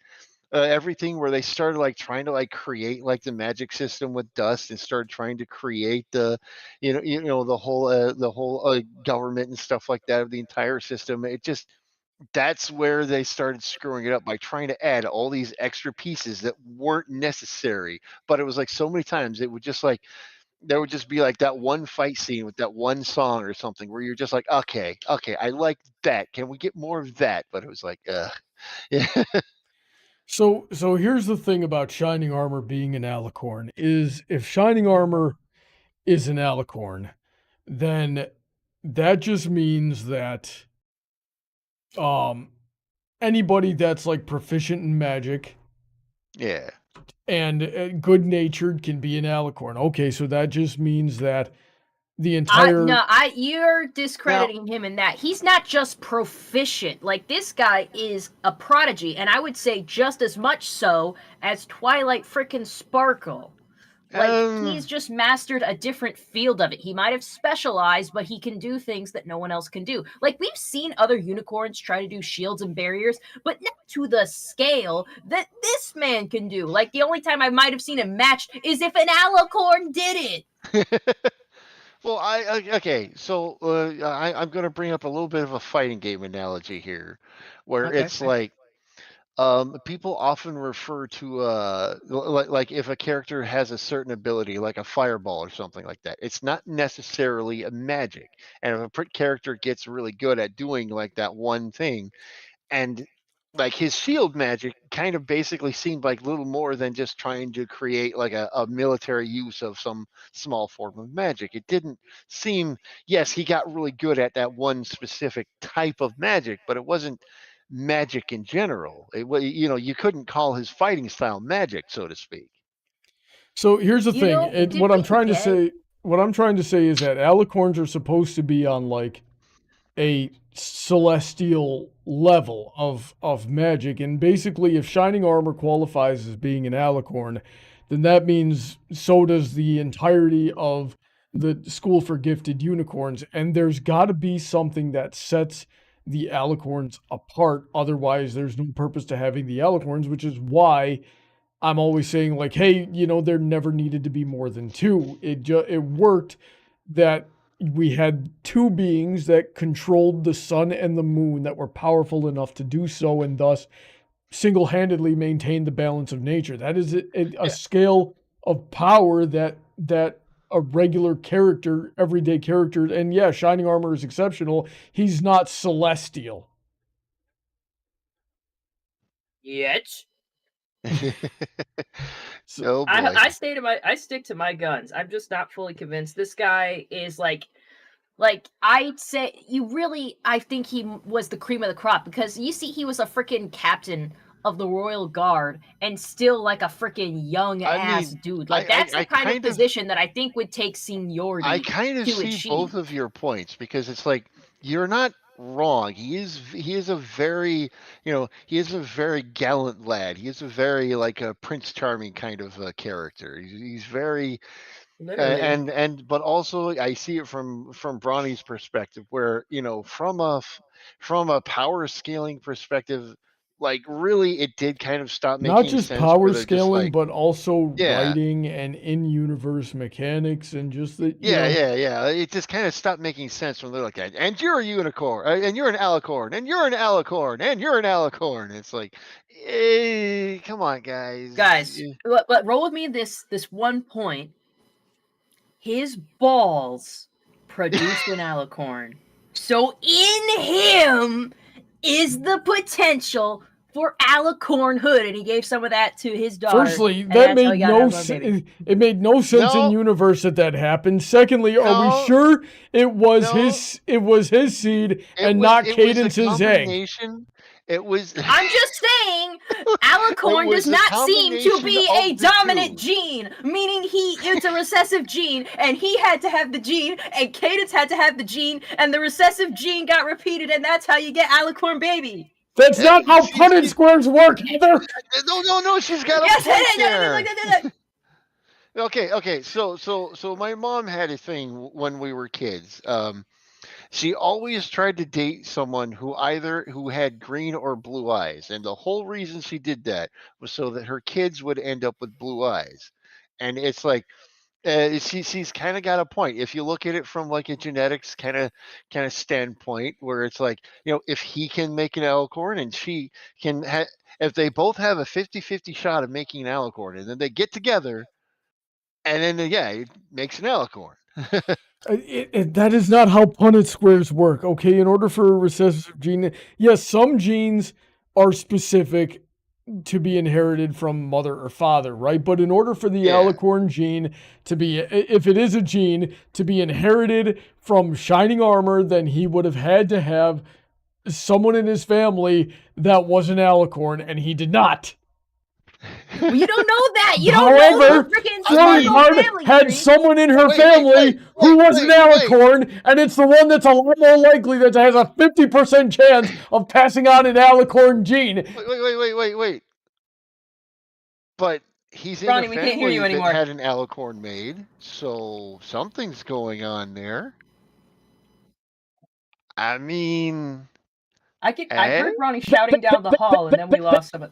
where they started like trying to like create like the magic system with dust and started trying to create the the whole government and stuff like that of the entire system. That's where they started screwing it up by trying to add all these extra pieces that weren't necessary. But it was like so many times it would just like there would just be like that one fight scene with that one song or something where you're just like, okay, I like that. Can we get more of that? But it was like, yeah. So here's the thing about Shining Armor being an alicorn is if Shining Armor is an alicorn, then that just means that anybody that's like proficient in magic, yeah, and good-natured can be an alicorn. Okay, so that just means that the entire you're discrediting him in that. He's not just proficient. Like, this guy is a prodigy, and I would say just as much so as Twilight frickin' Sparkle. Like, he's just mastered a different field of it. He might have specialized, but he can do things that no one else can do. Like, we've seen other unicorns try to do shields and barriers, but not to the scale that this man can do. Like, the only time I might have seen him matched is if an alicorn did it. Well, okay, so I'm going to bring up a little bit of a fighting game analogy here, where it's like people often refer to like if a character has a certain ability, like a fireball or something like that, it's not necessarily a magic. And if a character gets really good at doing like that one thing, and like his shield magic kind of basically seemed like little more than just trying to create like a military use of some small form of magic. It didn't seem, yes, he got really good at that one specific type of magic, but it wasn't magic in general. It was, you couldn't call his fighting style magic, so to speak. So here's the thing. What I'm trying to say is that alicorns are supposed to be on like a celestial level of magic, and basically if Shining Armor qualifies as being an alicorn, then that means so does the entirety of the School for Gifted Unicorns, and there's got to be something that sets the alicorns apart. Otherwise there's no purpose to having the alicorns, which is why I'm always saying like, hey, there never needed to be more than two. It worked that we had two beings that controlled the sun and the moon that were powerful enough to do so, and thus single-handedly maintained the balance of nature. That is a scale of power that a regular character, everyday character, and yeah, Shining Armor is exceptional. He's not celestial. Yet. So I stick to my guns. I'm just not fully convinced. This guy is like I'd say I think he was the cream of the crop, because you see he was a freaking captain of the Royal Guard and still like a freaking young ass dude. Like that's the kind of position that I think would take seniority. I kind of see both of your points, because it's like you're not wrong. He is a very, he is a very gallant lad. He is a very like a Prince Charming kind of character. He's very but also I see it from Brawny's perspective, where from a power scaling perspective, like really it did kind of stop making sense. Not just power scaling, but also writing and in-universe mechanics and just the it just kind of stopped making sense when they're like, and you're a unicorn, and you're an alicorn, and you're an alicorn, and you're an alicorn. It's like, hey, come on, guys. But roll with me this one point. His balls produced an alicorn. So in him is the potential for alicornhood, and he gave some of that to his daughter. Firstly, that made no sense. It made no sense in universe that happened. Secondly, are we sure it was his seed and not Cadence's egg? It was. I'm just saying, alicorn does not seem to be a dominant gene, meaning it's a recessive gene, and he had to have the gene, and Cadence had to have the gene, and the recessive gene got repeated, and that's how you get alicorn baby. That's not how Punnett squares work, Heather. No, she's got a point there. Okay. So my mom had a thing when we were kids. She always tried to date someone who had green or blue eyes. And the whole reason she did that was so that her kids would end up with blue eyes. And it's like, she's kind of got a point. If you look at it from like a genetics kind of standpoint, where it's like, if he can make an alicorn and she can, if they both have a 50-50 shot of making an alicorn, and then they get together, and then it makes an alicorn. That is not how Punnett squares work, okay? In order for a recessive gene, yes, some genes are specific to be inherited from mother or father, right? But in order for the alicorn gene to be, if it is a gene, to be inherited from Shining Armor, then he would have had to have someone in his family that was an alicorn, and he did not. Well, you don't know that. You don't know the freaking family had someone in her family who was an alicorn, and it's the one that's a lot more likely that has a 50% chance of passing on an alicorn gene. Wait. But he's in a family that had an alicorn made, so something's going on there. I mean, I heard Brawny shouting down the hall, and then we lost him.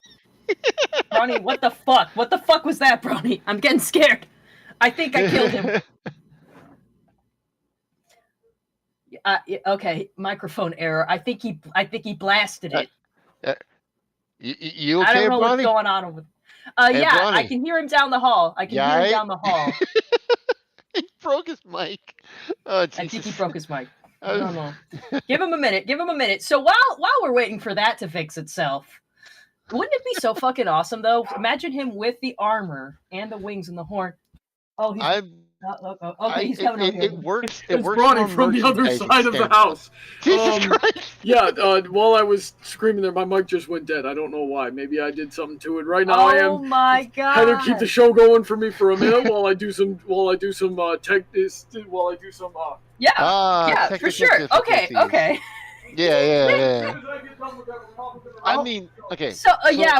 Brawny, what the fuck? What the fuck was that, Brawny? I'm getting scared. I think I killed him. Okay, microphone error. I think he blasted it. You okay, I don't know Brawny? what's going on over. Hey, Brawny. I can hear him down the hall. He broke his mic. Oh, Jesus. I think he broke his mic. No. Give him a minute. So while we're waiting for that to fix itself. Wouldn't it be so fucking awesome, though? Imagine him with the armor and the wings and the horn. Oh, he's he's coming over here. It works. It's Brawny from the other side of the house. Jesus Christ. While I was screaming there, my mic just went dead. I don't know why. Maybe I did something to it. Right now, I am. Oh my god! Heather, keep the show going for me for a minute while I do some Yeah, for sure. Okay. Yeah. I mean, okay. So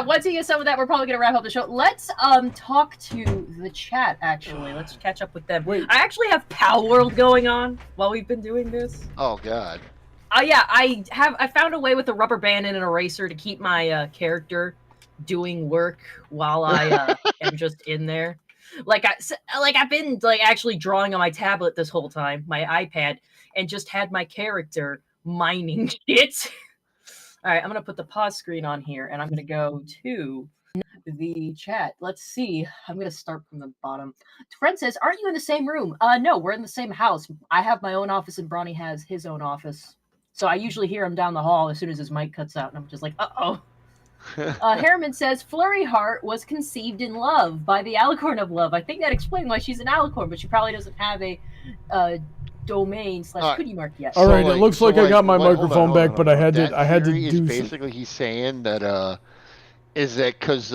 once you get some of that, we're probably gonna wrap up the show. Let's talk to the chat. Actually, let's catch up with them. Wait. I actually have Pal World going on while we've been doing this. Oh God. I found a way with a rubber band and an eraser to keep my character doing work while I am just in there. I've been actually drawing on my tablet this whole time, my iPad, and just had my character mining shit. All right, I'm gonna put the pause screen on here, and I'm gonna go to the chat. Let's see. I'm gonna start from the bottom. Friend says, "Aren't you in the same room?" No, we're in the same house. I have my own office, and Brawny has his own office. So I usually hear him down the hall as soon as his mic cuts out, and I'm just like, uh-oh. Harriman says, Flurry Heart was conceived in love by the Alicorn of Love. I think that explains why she's an Alicorn, but she probably doesn't have a domain / cookie mark yet. All right, it looks like I got my microphone back, but I had to do. Basically, he's saying that is that because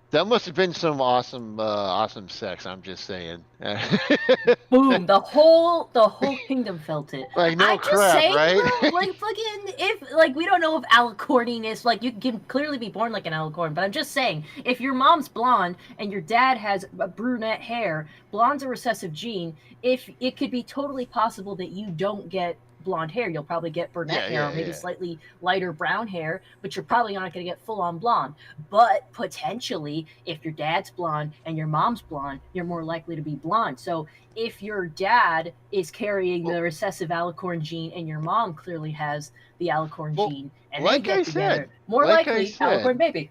that must have been some awesome sex. I'm just saying. Boom! The whole kingdom felt it. Like, no I'm just crap, saying, right? bro, like fucking if like we don't know if alicorniness, like you can clearly be born like an alicorn, but I'm just saying if your mom's blonde and your dad has a brunette hair, blonde's a recessive gene. If it could be totally possible that you don't get blonde hair, you'll probably get brunette hair or maybe slightly lighter brown hair, but you're probably not going to get full on blonde. But potentially, if your dad's blonde and your mom's blonde, you're more likely to be blonde. So if your dad is carrying the recessive alicorn gene and your mom clearly has the alicorn gene, and like they get together, said, more likely alicorn baby.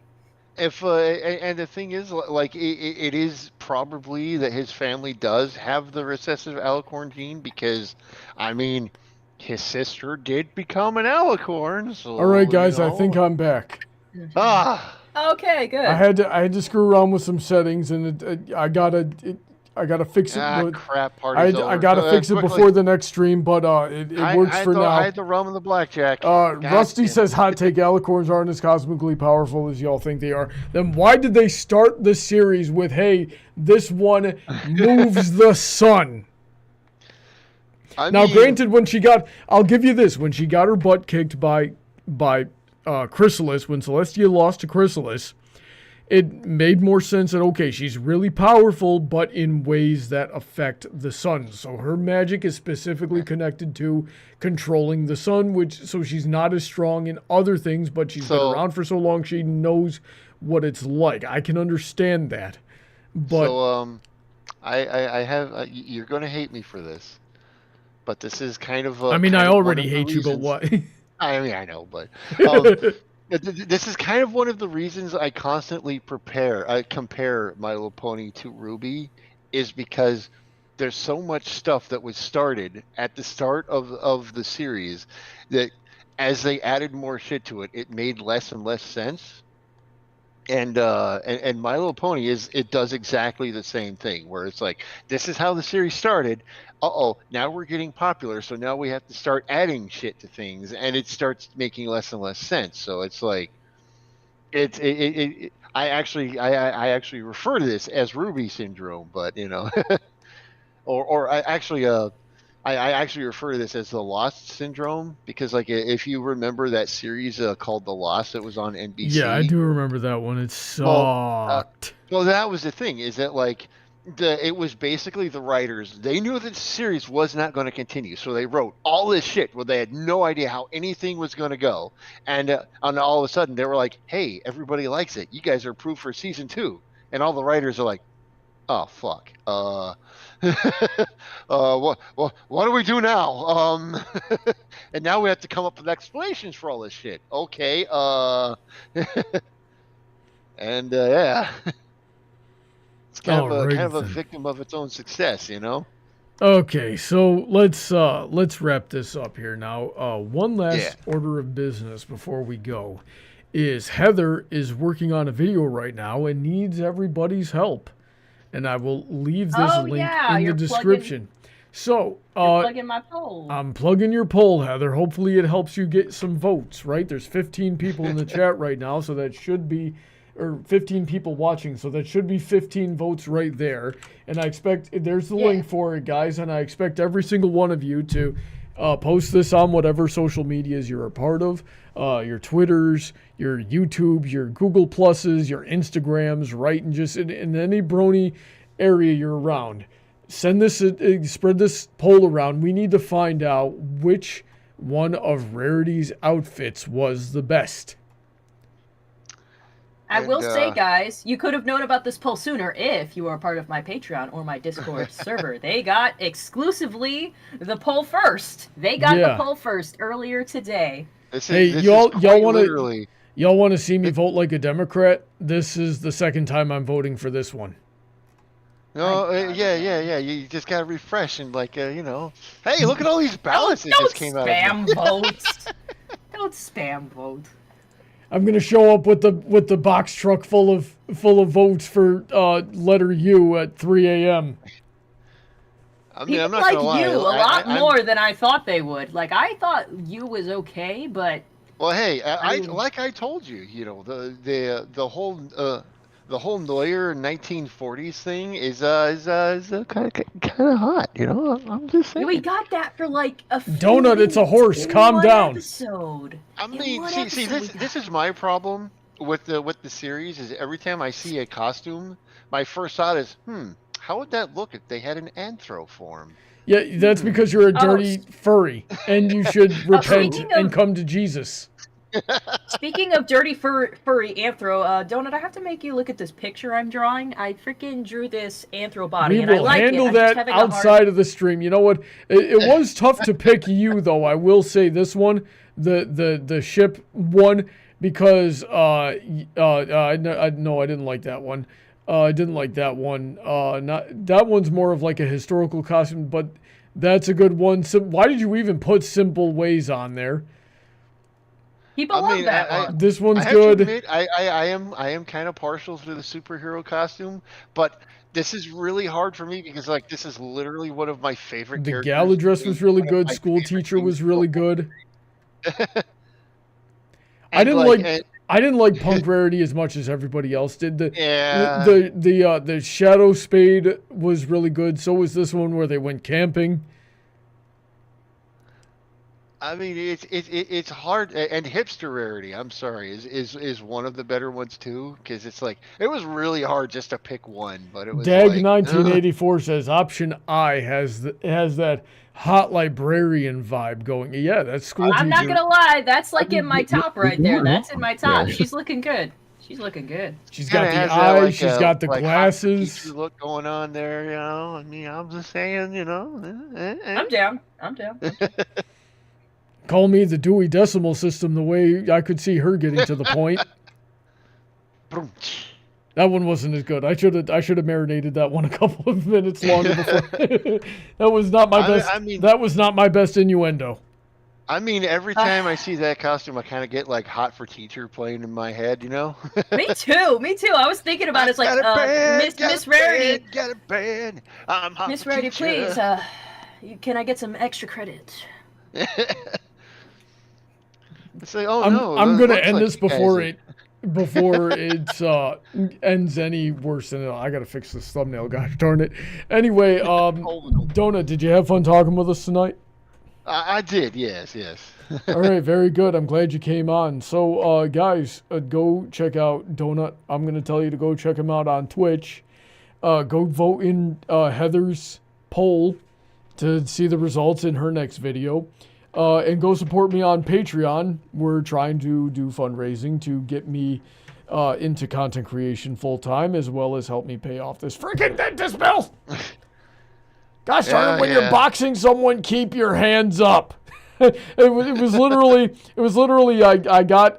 If and the thing is, like, it is probably that his family does have the recessive alicorn gene because, I mean, his sister did become an alicorn. So, all right, guys, I think I'm back. Okay, good. I had to screw around with some settings, and I gotta fix it. Crap party's I gotta fix it before the next stream, but it works for now. I had the rum and the blackjack. Rusty says hot take, alicorns aren't as cosmically powerful as y'all think they are. Then why did they start the series with, hey, this one moves the sun? Now, granted, I'll give you this, when she got her butt kicked by Chrysalis, when Celestia lost to Chrysalis, it made more sense that, okay, she's really powerful, but in ways that affect the sun. So her magic is specifically connected to controlling the sun, so she's not as strong in other things, but she's been around for so long, she knows what it's like. I can understand that. But I have, you're going to hate me for this. But this is kind of I mean, I already hate you, but what? I mean, I know, but this is kind of one of the reasons I constantly compare My Little Pony to Ruby, is because there's so much stuff that was started at the start of the series that as they added more shit to it, it made less and less sense. And My Little Pony it does exactly the same thing, where it's like, this is how the series started. Now we're getting popular, so now we have to start adding shit to things, and it starts making less and less sense. So it's like, I actually refer to this as Ruby syndrome, but you know, I actually refer to this as the Lost syndrome, because like if you remember that series called The Lost that was on NBC. Yeah, I do remember that one. It sucked. Well, that was the thing, is that like it was basically the writers, they knew that the series was not going to continue, so they wrote all this shit where they had no idea how anything was going to go, and all of a sudden they were like, hey, everybody likes it, you guys are approved for season 2, and all the writers are like, oh fuck, what do we do now? And now we have to come up with explanations for all this shit. Okay, and yeah. It's kind of a victim of its own success, you know? Okay, so let's wrap this up here now. One last order of business before we go is Heather is working on a video right now and needs everybody's help. And I will leave this link in the description. You're plugging my poll. I'm plugging your poll, Heather. Hopefully it helps you get some votes, right? There's 15 people in the chat right now, so that should be, or 15 people watching, so that should be 15 votes right there. And I expect, there's the link for it, guys, and I expect every single one of you to post this on whatever social medias you're a part of, your Twitters, your YouTube, your Google Pluses, your Instagrams, right? And just in any Brony area you're around. Send this, spread this poll around. We need to find out which one of Rarity's outfits was the best. I will say, guys, you could have known about this poll sooner if you were a part of my Patreon or my Discord server. They got exclusively the poll first. They got the poll first earlier today. Y'all want to see me vote like a Democrat? This is the second time I'm voting for this one. No, yeah. You just gotta refresh and you know. Hey, look at all these ballots that just came out. Don't spam vote. Don't spam vote. I'm gonna show up with the box truck full of votes for letter U at 3 a.m. I mean, People like you a lot more than I thought they would. Like, I thought you was okay, but Well, hey, like I told you, the whole Neuer 1940s thing is kind of hot. I'm just saying. We got that for like a few Donut, it's a minutes horse. in Calm one down. Episode. I mean, see, this is my problem with the series. Is every time I see a costume, my first thought is, how would that look if they had an anthro form? Yeah, that's because you're a dirty furry, and you should repent and come to Jesus. Speaking of dirty furry anthro, Donut, I have to make you look at this picture I'm drawing. I freaking drew this anthro body, We and I will like handle it. that outside of the stream. You know what? It was tough to pick you, though. I will say this one, the ship one, because no, I didn't like that one. I didn't like that one. That one's more of like a historical costume, but that's a good one. So why did you even put Simple Ways on there? People love that one. This one's I good. Have to admit, I am kind of partial to the superhero costume, but this is really hard for me because like this is literally one of my favorite The characters. gala dress was really good. School teacher was really good. I didn't like Punk Rarity as much as everybody else did. The Shadow Spade was really good. So was this one where they went camping. I mean, it's hard, and Hipster Rarity, I'm sorry, is one of the better ones too, because it's like it was really hard just to pick one, but it was. Dag like, 1984 says option I has that hot librarian vibe going. Yeah, that's school. I'm not gonna lie, that's like in my top right there. That's in my top. She's looking good. She's looking good. She's got the eyes. She's got the like glasses. Look going on there, I mean, I'm just saying, I'm down. I'm down. Call me the Dewey Decimal System, the way I could see her getting to the point. That one wasn't as good. I should have marinated that one a couple of minutes longer before. That was not my best. That was not my best innuendo. I mean, every time I see that costume, I kind of get like "Hot for Teacher" playing in my head, Me too. I was thinking about it. It's like Miss Rarity. Get a band. Miss Rarity, please. Can I get some extra credit? It's like, oh I'm gonna end this before it ends any worse than it. I gotta fix this thumbnail, gosh darn it. Anyway, Donut, did you have fun talking with us tonight? I did, yes. All right, very good. I'm glad you came on. So, guys, go check out Donut. I'm gonna tell you to go check him out on Twitch. Go vote in Heather's poll to see the results in her next video. And go support me on Patreon. We're trying to do fundraising to get me into content creation full time, as well as help me pay off this freaking dentist bill. Gosh darn it! When you're boxing someone, keep your hands up. It was literally I got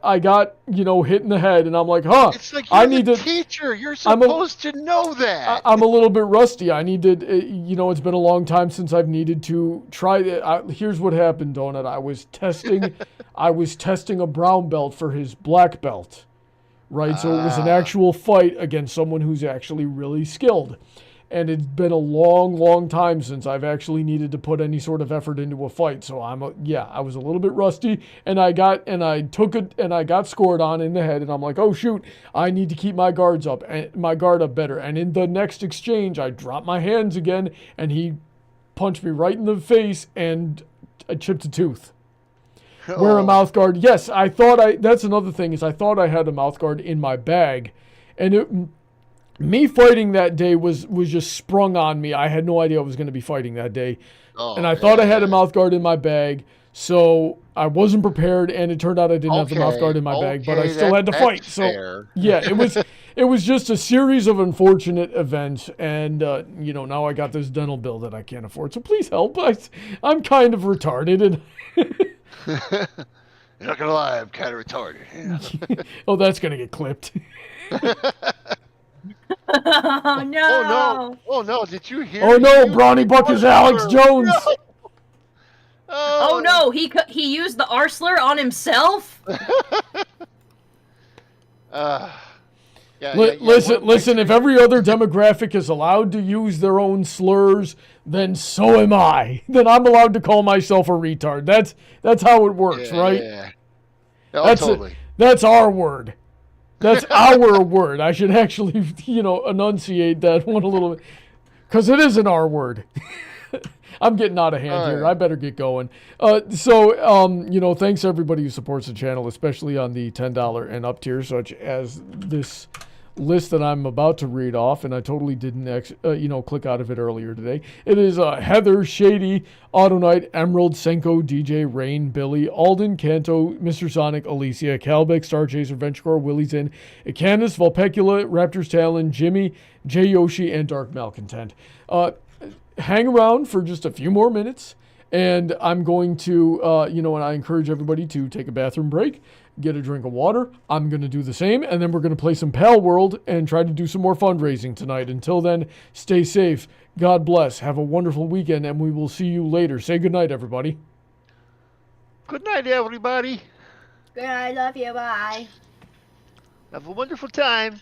hit in the head, and I'm like, It's like you're the teacher. You're supposed to know that. I'm a little bit rusty. I needed, it's been a long time since I've needed to try it. Here's what happened, Donut. I was testing a brown belt for his black belt, right? So it was an actual fight against someone who's actually really skilled. And it's been a long, long time since I've actually needed to put any sort of effort into a fight. So I was a little bit rusty, and I got scored on in the head, and I'm like, oh shoot, I need to keep my guard up better. And in the next exchange, I dropped my hands again, and he punched me right in the face, and I chipped a tooth. Wear a mouth guard. Yes, that's another thing, is I thought I had a mouth guard in my bag, and me fighting that day was just sprung on me. I had no idea I was going to be fighting that day. And I thought I had a mouth guard in my bag, so I wasn't prepared, and it turned out I didn't have the mouth guard in my bag, but I still had to fight. So yeah, it was just a series of unfortunate events, and now I got this dental bill that I can't afford. So please help. I'm kind of retarded, and you're not gonna lie, I'm kind of retarded. Yeah. Oh, that's gonna get clipped. Oh no! Oh no! Did you hear? Oh no! Brawny Buck is Alex Jones. No. Oh no! He used the Arsler on himself. Listen. If every other demographic is allowed to use their own slurs, then so am I. Then I'm allowed to call myself a retard. That's how it works, right? Yeah. Oh, totally. That's our word. That's our word. I should actually, enunciate that one a little bit. Because it is an R word. I'm getting out of hand here. Yeah. I better get going. Thanks everybody who supports the channel, especially on the $10 and up tier, such as this list that I'm about to read off, and I totally didn't, click out of it earlier today. It is Heather, Shady, Autoknight, Emerald, Senko, DJ, Rain, Billy, Alden, Kanto, Mr. Sonic, Alicia, Calbeck, StarChaser, VentureCorp, Willyzin, Icanus, Vulpecula, Raptor's Talon, Jimmy, J Yoshi, and Dark Malcontent. Hang around for just a few more minutes, and I'm going to, and I encourage everybody to take a bathroom break, get a drink of water. I'm going to do the same, and then we're going to play some Pal World and try to do some more fundraising tonight. Until then, stay safe. God bless. Have a wonderful weekend, and we will see you later. Say goodnight, everybody. Good night, everybody. Good, I love you. Bye. Have a wonderful time.